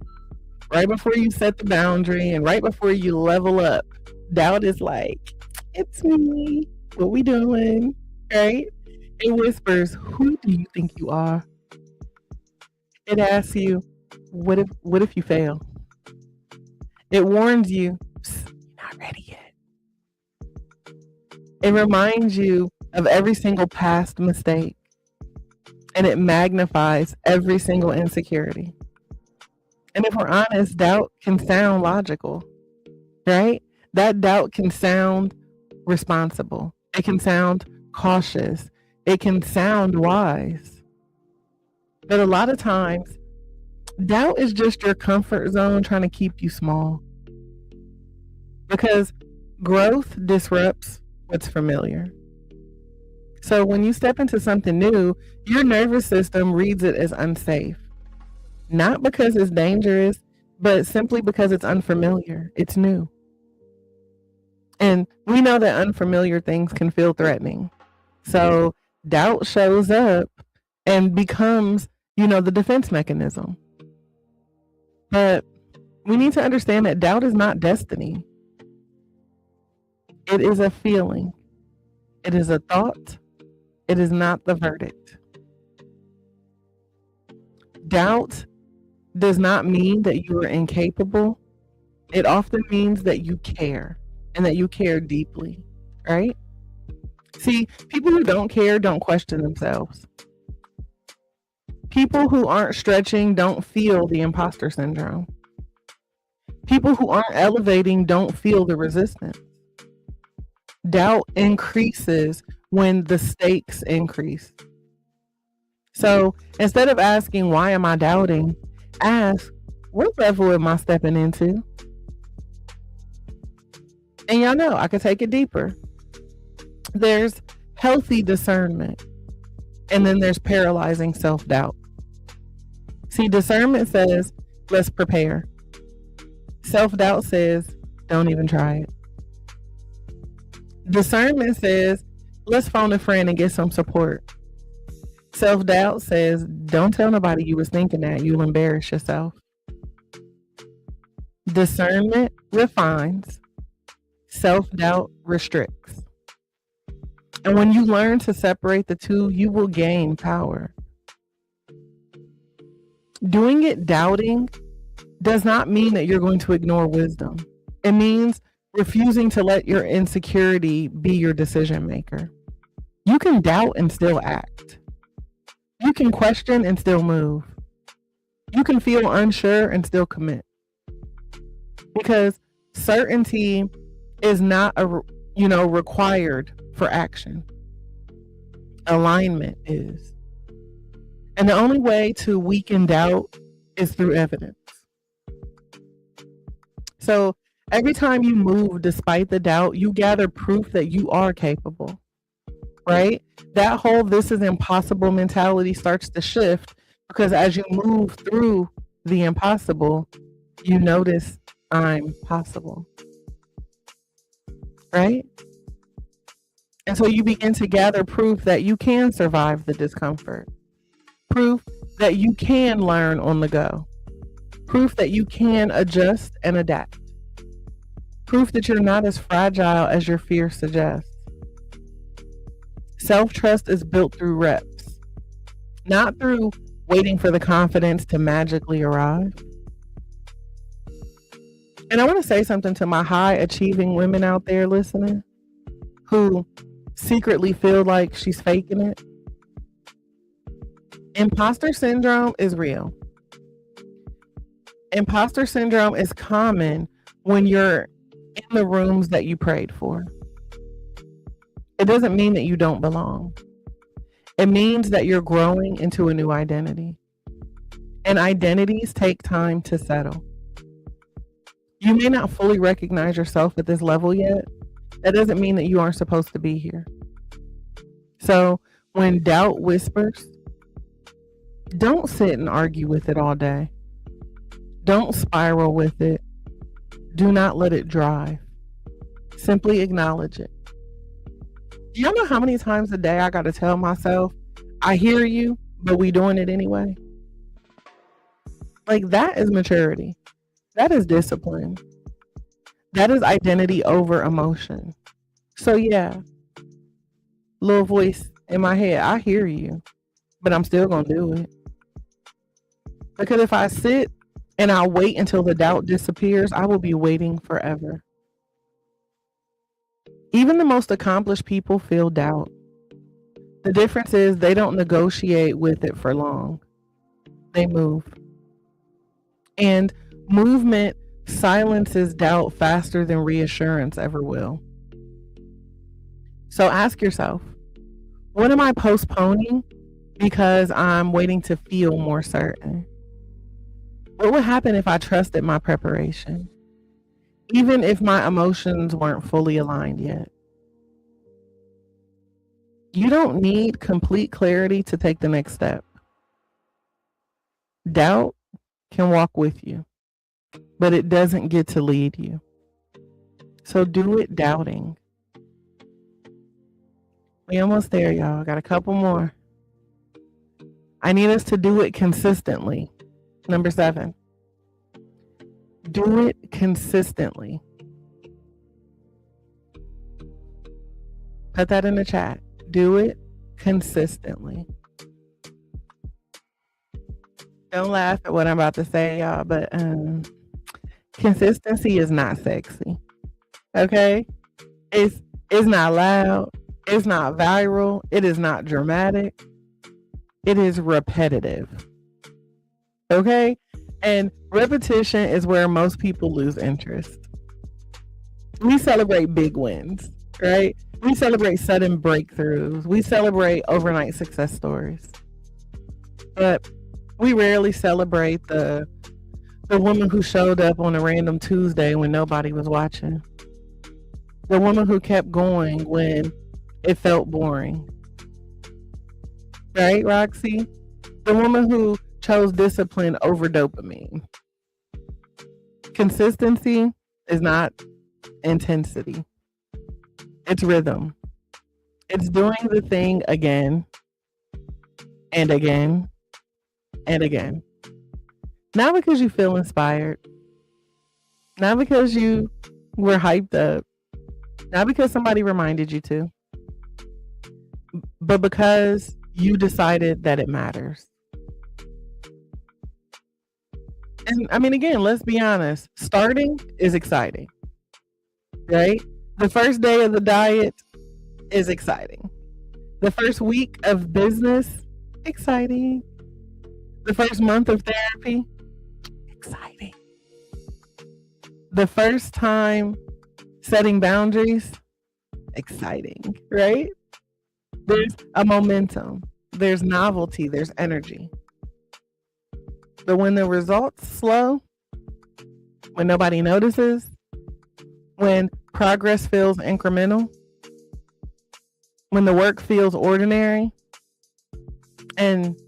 right before you set the boundary, and right before you level up. Doubt is like, it's me. What we doing? Right? It whispers, who do you think you are? It asks you, what if you fail? It warns you, you're not ready yet. It reminds you of every single past mistake, and it magnifies every single insecurity. And if we're honest, doubt can sound logical, right? That doubt can sound responsible. It can sound cautious. It can sound wise. But a lot of times, doubt is just your comfort zone trying to keep you small. Because growth disrupts what's familiar. So when you step into something new, your nervous system reads it as unsafe. Not because it's dangerous, but simply because it's unfamiliar. It's new. And we know that unfamiliar things can feel threatening. So doubt shows up and becomes, the defense mechanism. But we need to understand that doubt is not destiny. It is a feeling. It is a thought. It is not the verdict. Doubt does not mean that you are incapable. It often means that you care and that you care deeply, right? See, people who don't care don't question themselves. People who aren't stretching don't feel the imposter syndrome. People who aren't elevating don't feel the resistance. Doubt increases when the stakes increase. So instead of asking, why am I doubting? Ask, what level am I stepping into? And y'all know, I could take it deeper. There's healthy discernment, and then there's paralyzing self-doubt. See, discernment says, let's prepare. Self-doubt says, don't even try it. Discernment says, let's phone a friend and get some support. Self-doubt says, don't tell nobody you was thinking that. You'll embarrass yourself. Discernment refines. Self-doubt restricts. And when you learn to separate the two, you will gain power. Doing it doubting does not mean that you're going to ignore wisdom. It means refusing to let your insecurity be your decision maker. You can doubt and still act. You can question and still move. You can feel unsure and still commit. Because certainty is not required for action. Alignment is. And the only way to weaken doubt is through evidence. So every time you move despite the doubt, you gather proof that you are capable, right? That whole this is impossible mentality starts to shift because as you move through the impossible, you notice I'm possible, right? And so you begin to gather proof that you can survive the discomfort, proof that you can learn on the go, proof that you can adjust and adapt, proof that you're not as fragile as your fear suggests. Self-trust is built through reps, not through waiting for the confidence to magically arrive. And I want to say something to my high achieving women out there listening who secretly feel like she's faking it. Imposter syndrome is real. Imposter syndrome is common when you're in the rooms that you prayed for. It doesn't mean that you don't belong. It means that you're growing into a new identity. And identities take time to settle. You may not fully recognize yourself at this level yet. That doesn't mean that you aren't supposed to be here. So when doubt whispers, don't sit and argue with it all day. Don't spiral with it. Do not let it drive. Simply acknowledge it. Do y'all know how many times a day I got to tell myself, I hear you, but we doing it anyway? Like, that is maturity. That is discipline. That is identity over emotion. So yeah, little voice in my head, I hear you, but I'm still going to do it. Because if I sit and I wait until the doubt disappears, I will be waiting forever. Even the most accomplished people feel doubt. The difference is they don't negotiate with it for long. They move. And movement silences doubt faster than reassurance ever will. So ask yourself, what am I postponing because I'm waiting to feel more certain? What would happen if I trusted my preparation, even if my emotions weren't fully aligned yet? You don't need complete clarity to take the next step. Doubt can walk with you, but it doesn't get to lead you. So do it doubting. We almost there, y'all. Got a couple more. I need us to do it consistently. Number 7. Do it consistently. Put that in the chat. Do it consistently. Don't laugh at what I'm about to say, y'all, but consistency is not sexy. Okay? It's not loud. It's not viral. It is not dramatic. It is repetitive. Okay? And repetition is where most people lose interest. We celebrate big wins, right? We celebrate sudden breakthroughs. We celebrate overnight success stories. But we rarely celebrate the woman who showed up on a random Tuesday when nobody was watching. The woman who kept going when it felt boring. Right, Roxy? The woman who chose discipline over dopamine. Consistency is not intensity. It's rhythm. It's doing the thing again and again and again. Not because you feel inspired. Not because you were hyped up. Not because somebody reminded you to. But because you decided that it matters. And I mean, again, let's be honest. Starting is exciting, right? The first day of the diet is exciting. The first week of business, exciting. The first month of therapy, exciting. The first time setting boundaries, exciting, right? There's a momentum. There's novelty. There's energy. But when the results slow, when nobody notices, when progress feels incremental, when the work feels ordinary, and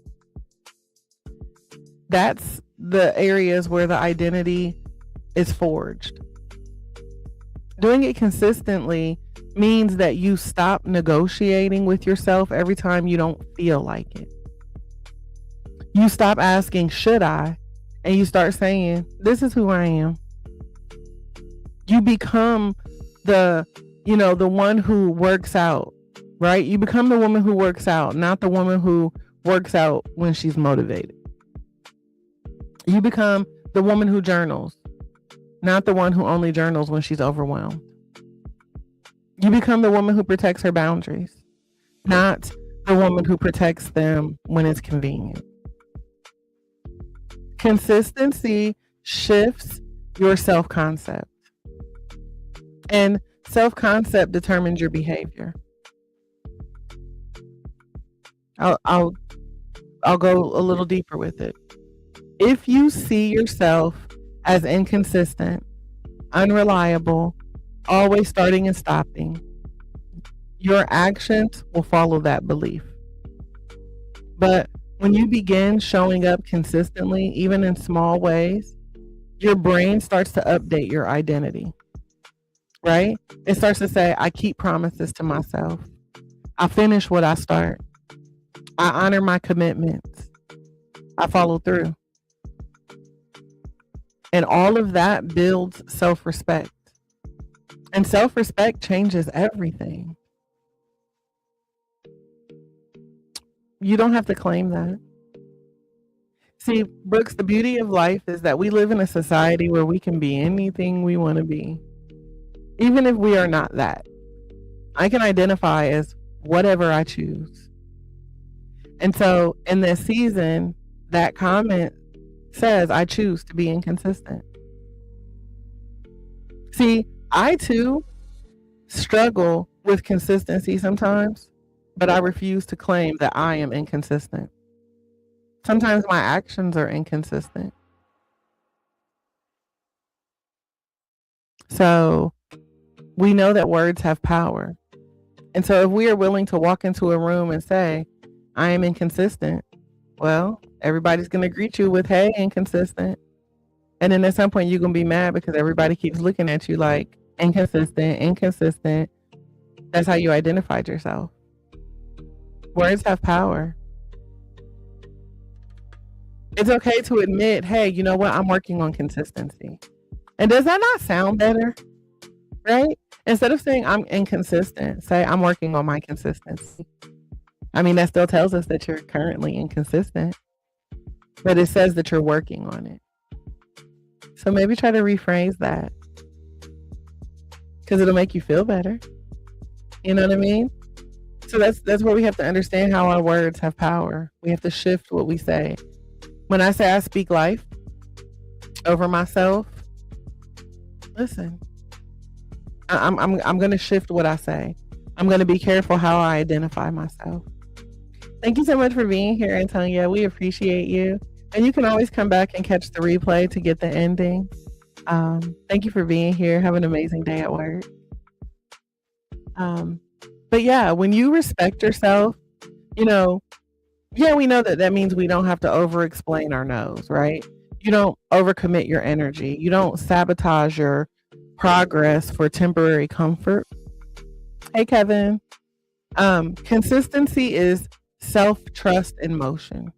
that's the areas where the identity is forged. Doing it consistently means that you stop negotiating with yourself every time you don't feel like it. You stop asking, should I? And you start saying, this is who I am. You become the one who works out, right? You become the woman who works out, not the woman who works out when she's motivated. You become the woman who journals, not the one who only journals when she's overwhelmed. You become the woman who protects her boundaries, not the woman who protects them when it's convenient. Consistency shifts your self-concept. And self-concept determines your behavior. I'll go a little deeper with it. If you see yourself as inconsistent, unreliable, always starting and stopping, your actions will follow that belief. But when you begin showing up consistently, even in small ways, your brain starts to update your identity, right? It starts to say, I keep promises to myself. I finish what I start. I honor my commitments. I follow through. And all of that builds self-respect. And self-respect changes everything. You don't have to claim that. See, Brooks, the beauty of life is that we live in a society where we can be anything we want to be, even if we are not that. I can identify as whatever I choose. And so in this season, that comment says I choose to be inconsistent. See, I too struggle with consistency sometimes, but I refuse to claim that I am inconsistent. Sometimes my actions are inconsistent. So we know that words have power. And so if we are willing to walk into a room and say, I am inconsistent, well, everybody's going to greet you with, hey, inconsistent. And then at some point you're going to be mad because everybody keeps looking at you like inconsistent, inconsistent. That's how you identified yourself. Words have power. It's okay to admit, hey, you know what? I'm working on consistency. And does that not sound better? Right? Instead of saying I'm inconsistent, say I'm working on my consistency. I mean, that still tells us that you're currently inconsistent, but it says that you're working on it. So maybe try to rephrase that because it'll make you feel better. You know what I mean? So that's where we have to understand how our words have power. We have to shift what we say. When I say I speak life over myself, listen, I'm going to shift what I say. I'm going to be careful how I identify myself. Thank you so much for being here, Antonia. We appreciate you. And you can always come back and catch the replay to get the ending. Thank you for being here. Have an amazing day at work. But yeah, when you respect yourself, you know, yeah, we know that means we don't have to over explain our no's, right? You don't overcommit your energy. You don't sabotage your progress for temporary comfort. Hey, Kevin. Consistency is self-trust in motion.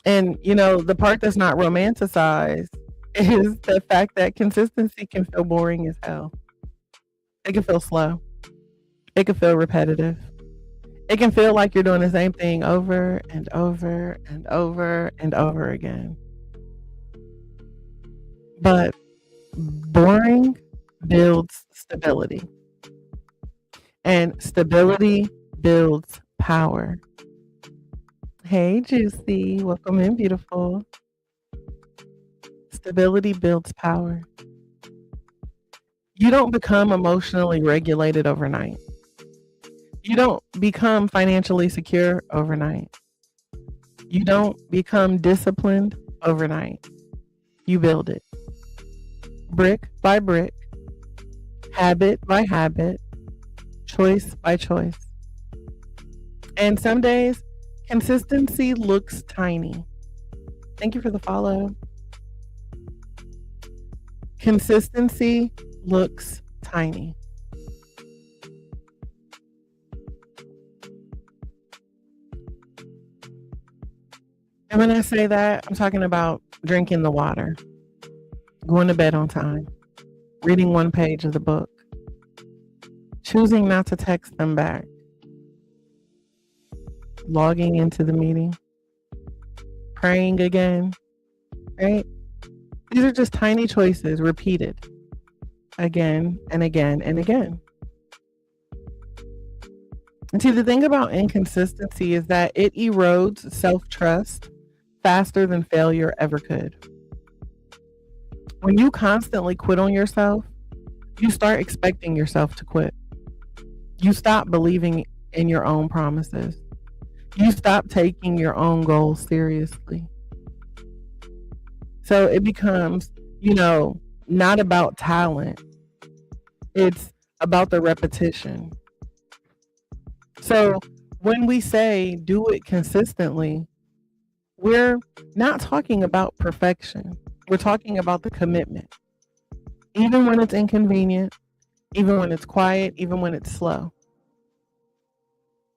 And, you know, the part that's not romanticized is the fact that consistency can feel boring as hell. It can feel slow. It can feel repetitive. It can feel like you're doing the same thing over and over and over and over again. But boring builds stability. And stability builds power. Hey, Juicy. Welcome in, beautiful. Stability builds power. You don't become emotionally regulated overnight. You don't become financially secure overnight. You don't become disciplined overnight. You build it. Brick by brick, habit by habit, choice by choice. And some days, consistency looks tiny. Thank you for the follow. Consistency looks tiny. And when I say that, I'm talking about drinking the water, going to bed on time, reading one page of the book, choosing not to text them back, logging into the meeting, praying again, right? These are just tiny choices repeated again and again and again. And see, the thing about inconsistency is that it erodes self-trust faster than failure ever could. When you constantly quit on yourself, you start expecting yourself to quit. You stop believing in your own promises. You stop taking your own goals seriously. So it becomes, you know, not about talent. It's about the repetition. So when we say do it consistently, we're not talking about perfection. We're talking about the commitment. Even when it's inconvenient, even when it's quiet, even when it's slow.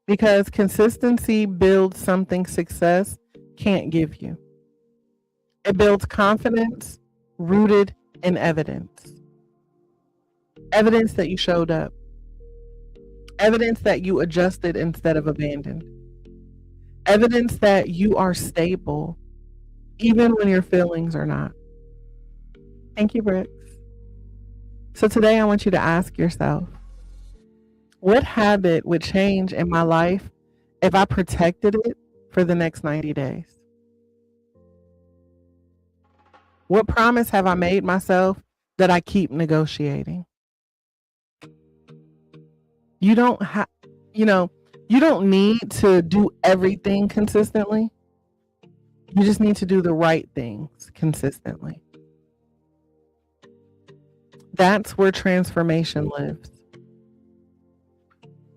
Because consistency builds something success can't give you. It builds confidence rooted in evidence. Evidence that you showed up. Evidence that you adjusted instead of abandoned. Evidence that you are stable even when your feelings are not. Thank you, Brooks. So today I want you to ask yourself, what habit would change in my life if I protected it for the next 90 days? What promise have I made myself that I keep negotiating? You don't you don't need to do everything consistently. You just need to do the right things consistently. That's where transformation lives.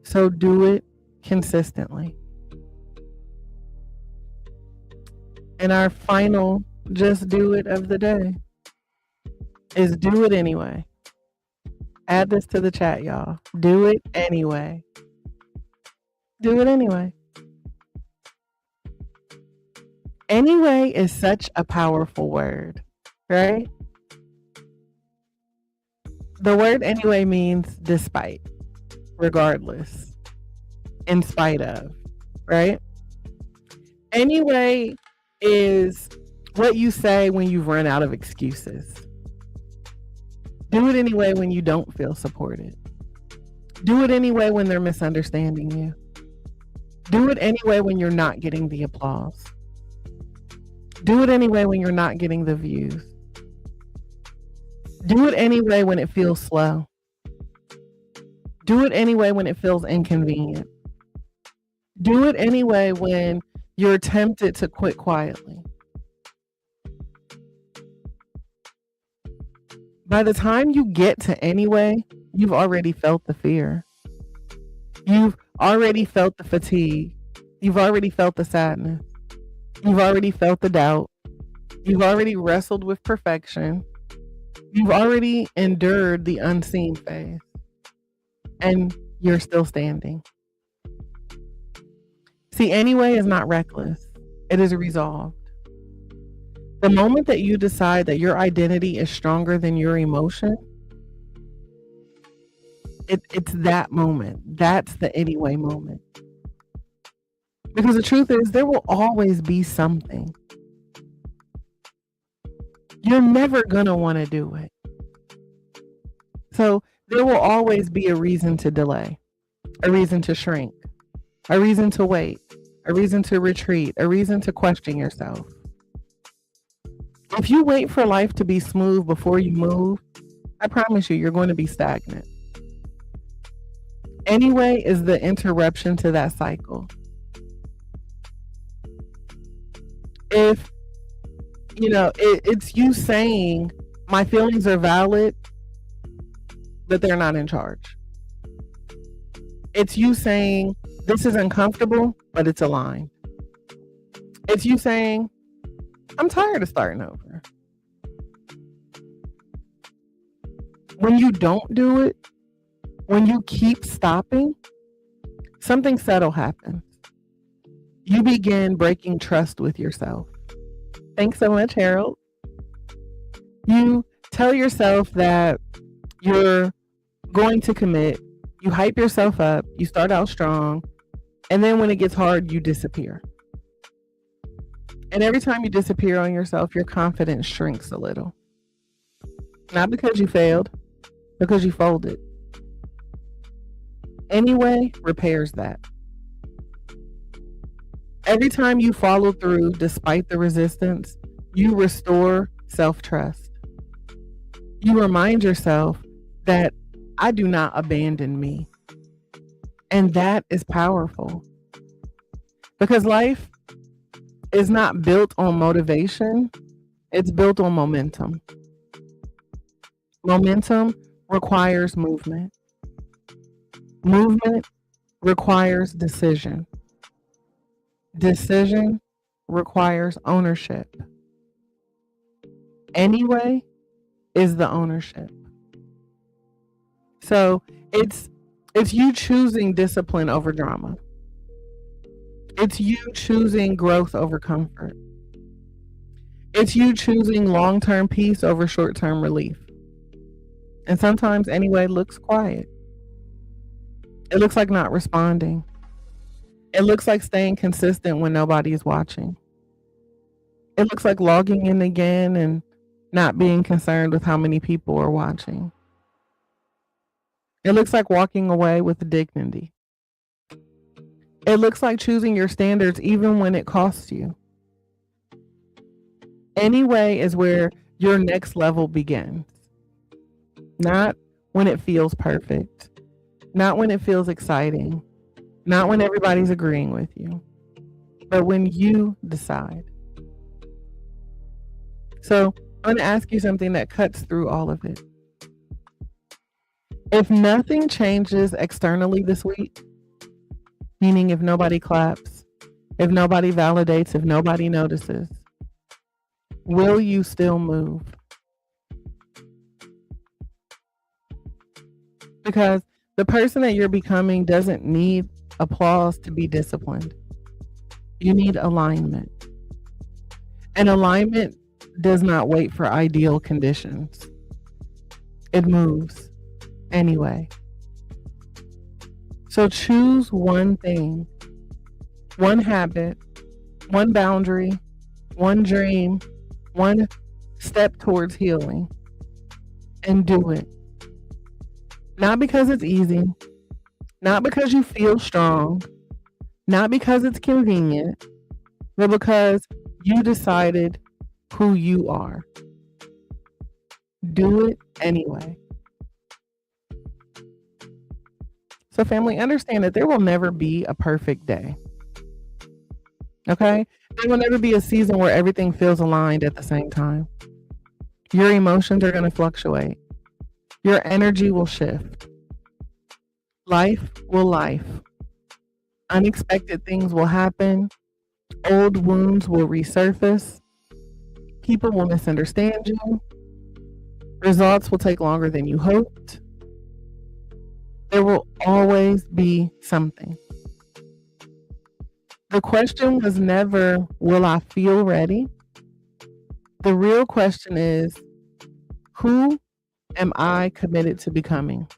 So do it consistently. And our final just do it of the day is do it anyway. Add this to the chat, y'all. Do it anyway. Do it anyway. Anyway is such a powerful word, right? The word anyway means despite, regardless, in spite of, right? Anyway is what you say when you've run out of excuses. Do it anyway when you don't feel supported. Do it anyway when they're misunderstanding you. Do it anyway when you're not getting the applause. Do it anyway when you're not getting the views. Do it anyway when it feels slow. Do it anyway when it feels inconvenient. Do it anyway when you're tempted to quit quietly. By the time you get to anyway, you've already felt the fear. You've already felt the fatigue. You've already felt the sadness. You've already felt the doubt. You've already wrestled with perfection. You've already endured the unseen phase. And you're still standing. See, anyway is not reckless. It is resolved. The moment that you decide that your identity is stronger than your emotion, it's that moment. That's the anyway moment. Because the truth is, there will always be something. You're never going to want to do it. So there will always be a reason to delay, a reason to shrink, a reason to wait, a reason to retreat, a reason to question yourself. If you wait for life to be smooth before you move, I promise you, you're going to be stagnant. Anyway is the interruption to that cycle. If, it's you saying, my feelings are valid, but they're not in charge. It's you saying, this is uncomfortable, but it's aligned. It's you saying, I'm tired of starting over. When you don't do it, when you keep stopping, something subtle happens. You begin breaking trust with yourself. Thanks so much, Harold. You tell yourself that you're going to commit. You hype yourself up. You start out strong. And then when it gets hard, you disappear. And every time you disappear on yourself, your confidence shrinks a little. Not because you failed, because you folded. Anyway repairs that. Every time you follow through despite the resistance, you restore self-trust. You remind yourself that I do not abandon me. And that is powerful. Because life is not built on motivation, it's built on momentum. Momentum requires movement. Movement requires decision. Decision requires ownership. Anyway is the ownership. So it's you choosing discipline over drama. It's you choosing growth over comfort. It's you choosing long-term peace over short-term relief. And sometimes anyway looks quiet. It looks like not responding. It looks like staying consistent when nobody is watching. It looks like logging in again and not being concerned with how many people are watching. It looks like walking away with dignity. It looks like choosing your standards even when it costs you. Anyway is where your next level begins. Not when it feels perfect. Not when it feels exciting. Not when everybody's agreeing with you. But when you decide. So I'm going to ask you something that cuts through all of it. If nothing changes externally this week, meaning if nobody claps, if nobody validates, if nobody notices, will you still move? Because the person that you're becoming doesn't need applause to be disciplined. You need alignment. And alignment does not wait for ideal conditions. It moves anyway. So choose one thing, one habit, one boundary, one dream, one step towards healing, and do it. Not because it's easy, not because you feel strong, not because it's convenient, but because you decided who you are. Do it anyway. So family, understand that there will never be a perfect day. Okay? There will never be a season where everything feels aligned at the same time. Your emotions are going to fluctuate. Your energy will shift. Life will life. Unexpected things will happen. Old wounds will resurface. People will misunderstand you. Results will take longer than you hoped. There will always be something. The question was never, will I feel ready? The real question is, who am I committed to becoming?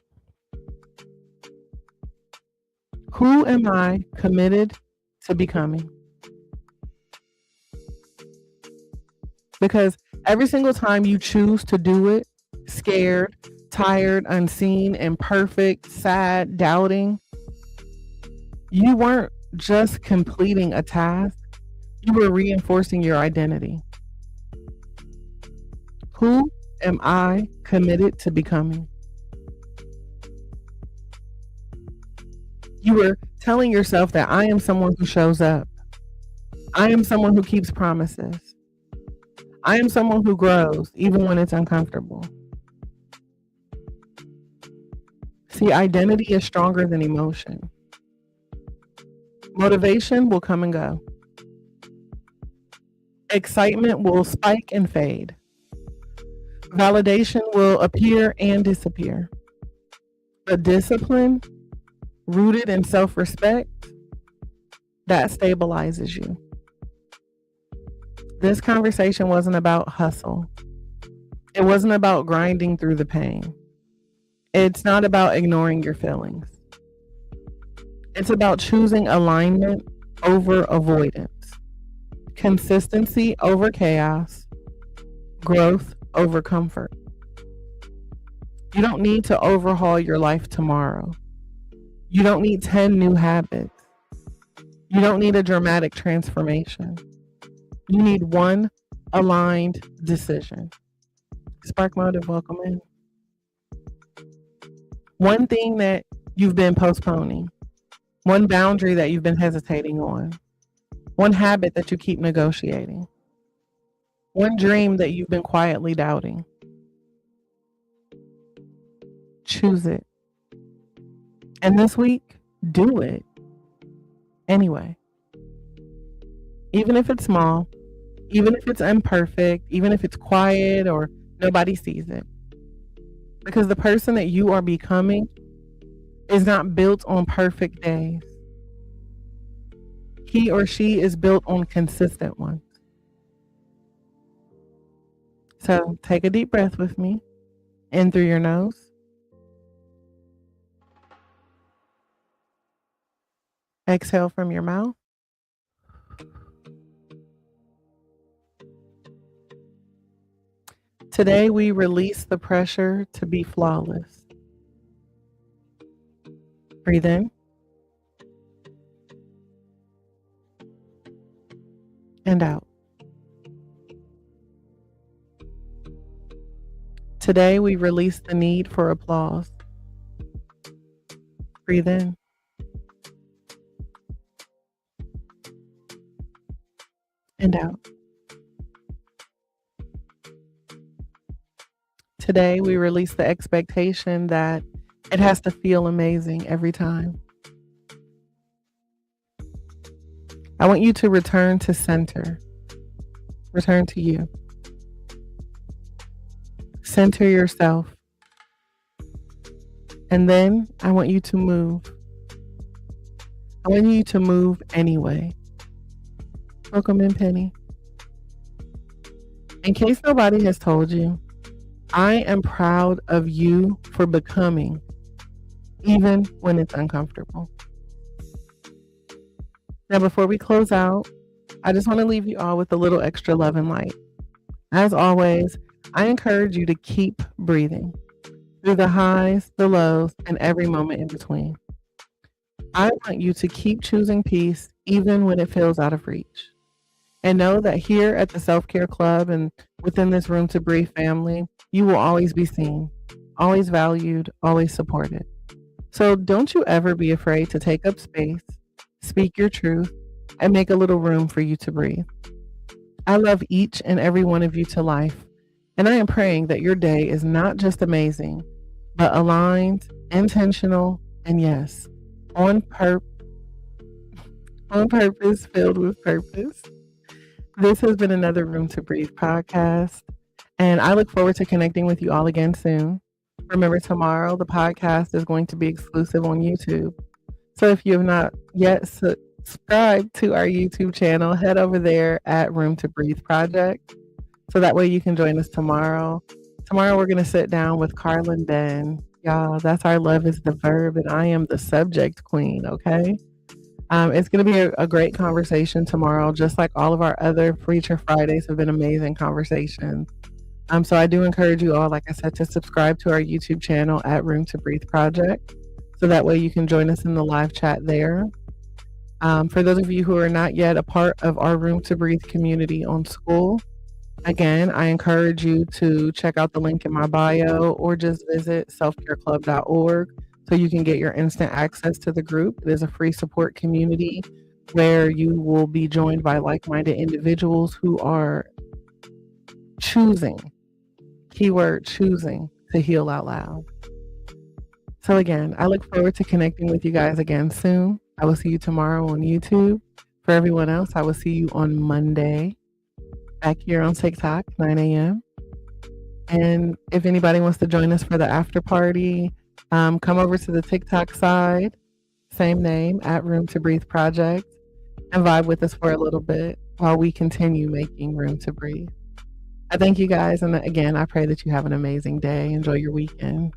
Who am I committed to becoming? Because every single time you choose to do it, scared, tired, unseen, imperfect, sad, doubting, you weren't just completing a task, you were reinforcing your identity. Who am I committed to becoming? You were telling yourself that I am someone who shows up. I am someone who keeps promises. I am someone who grows even when it's uncomfortable. See, identity is stronger than emotion. Motivation will come and go. Excitement will spike and fade. Validation will appear and disappear. But discipline, rooted in self-respect, that stabilizes you. This conversation wasn't about hustle. It wasn't about grinding through the pain. It's not about ignoring your feelings. It's about choosing alignment over avoidance, consistency over chaos, growth over comfort. You don't need to overhaul your life tomorrow. You don't need 10 new habits. You don't need a dramatic transformation. You need one aligned decision. Spark Motive, welcome in. One thing that you've been postponing, one boundary that you've been hesitating on, one habit that you keep negotiating, one dream that you've been quietly doubting. Choose it. And this week, do it anyway. Even if it's small, even if it's imperfect, even if it's quiet or nobody sees it. Because the person that you are becoming is not built on perfect days. He or she is built on consistent ones. So take a deep breath with me, in through your nose, Exhale from your mouth. Today, we release the pressure to be flawless. Breathe in and out. Today, we release the need for applause. Breathe in and out. Today, we release the expectation that it has to feel amazing every time. I want you to return to center. Return to you. Center yourself. And then I want you to move. I want you to move anyway. Welcome in, Penny. In case nobody has told you, I am proud of you for becoming, even when it's uncomfortable. Now, before we close out, I just want to leave you all with a little extra love and light. As always, I encourage you to keep breathing through the highs, the lows, and every moment in between. I want you to keep choosing peace even when it feels out of reach. And know that here at the Self-Care Club and within this Room to Breathe family, you will always be seen, always valued, always supported. So don't you ever be afraid to take up space, speak your truth, and make a little room for you to breathe. I love each and every one of you to life, and I am praying that your day is not just amazing, but aligned, intentional, and yes, on purpose, filled with purpose. This has been another Room to Breathe podcast, and I look forward to connecting with you all again soon. Remember, tomorrow the podcast is going to be exclusive on YouTube. So if you have not yet subscribed to our YouTube channel, head over there at Room to Breathe Project. So that way you can join us tomorrow. Tomorrow we're going to sit down with Carlin Ben. Y'all, that's our love is the verb, and I am the subject queen, okay? It's going to be a great conversation tomorrow, just like all of our other Preacher Fridays have been amazing conversations. So I do encourage you all, like I said, to subscribe to our YouTube channel at Room to Breathe Project. So that way you can join us in the live chat there. For those of you who are not yet a part of our Room to Breathe community on School, again, I encourage you to check out the link in my bio or just visit selfcareclub.org so you can get your instant access to the group. It is a free support community where you will be joined by like-minded individuals who are choosing, keyword choosing, to heal out loud. So again, I look forward to connecting with you guys again soon. I will see you tomorrow on YouTube. For everyone else, I will see you on Monday back here on TikTok, 9 a.m. And if anybody wants to join us for the after party, come over to the TikTok side, same name, at Room to Breathe Project, and vibe with us for a little bit while we continue making room to breathe. I thank you guys. And again, I pray that you have an amazing day. Enjoy your weekend.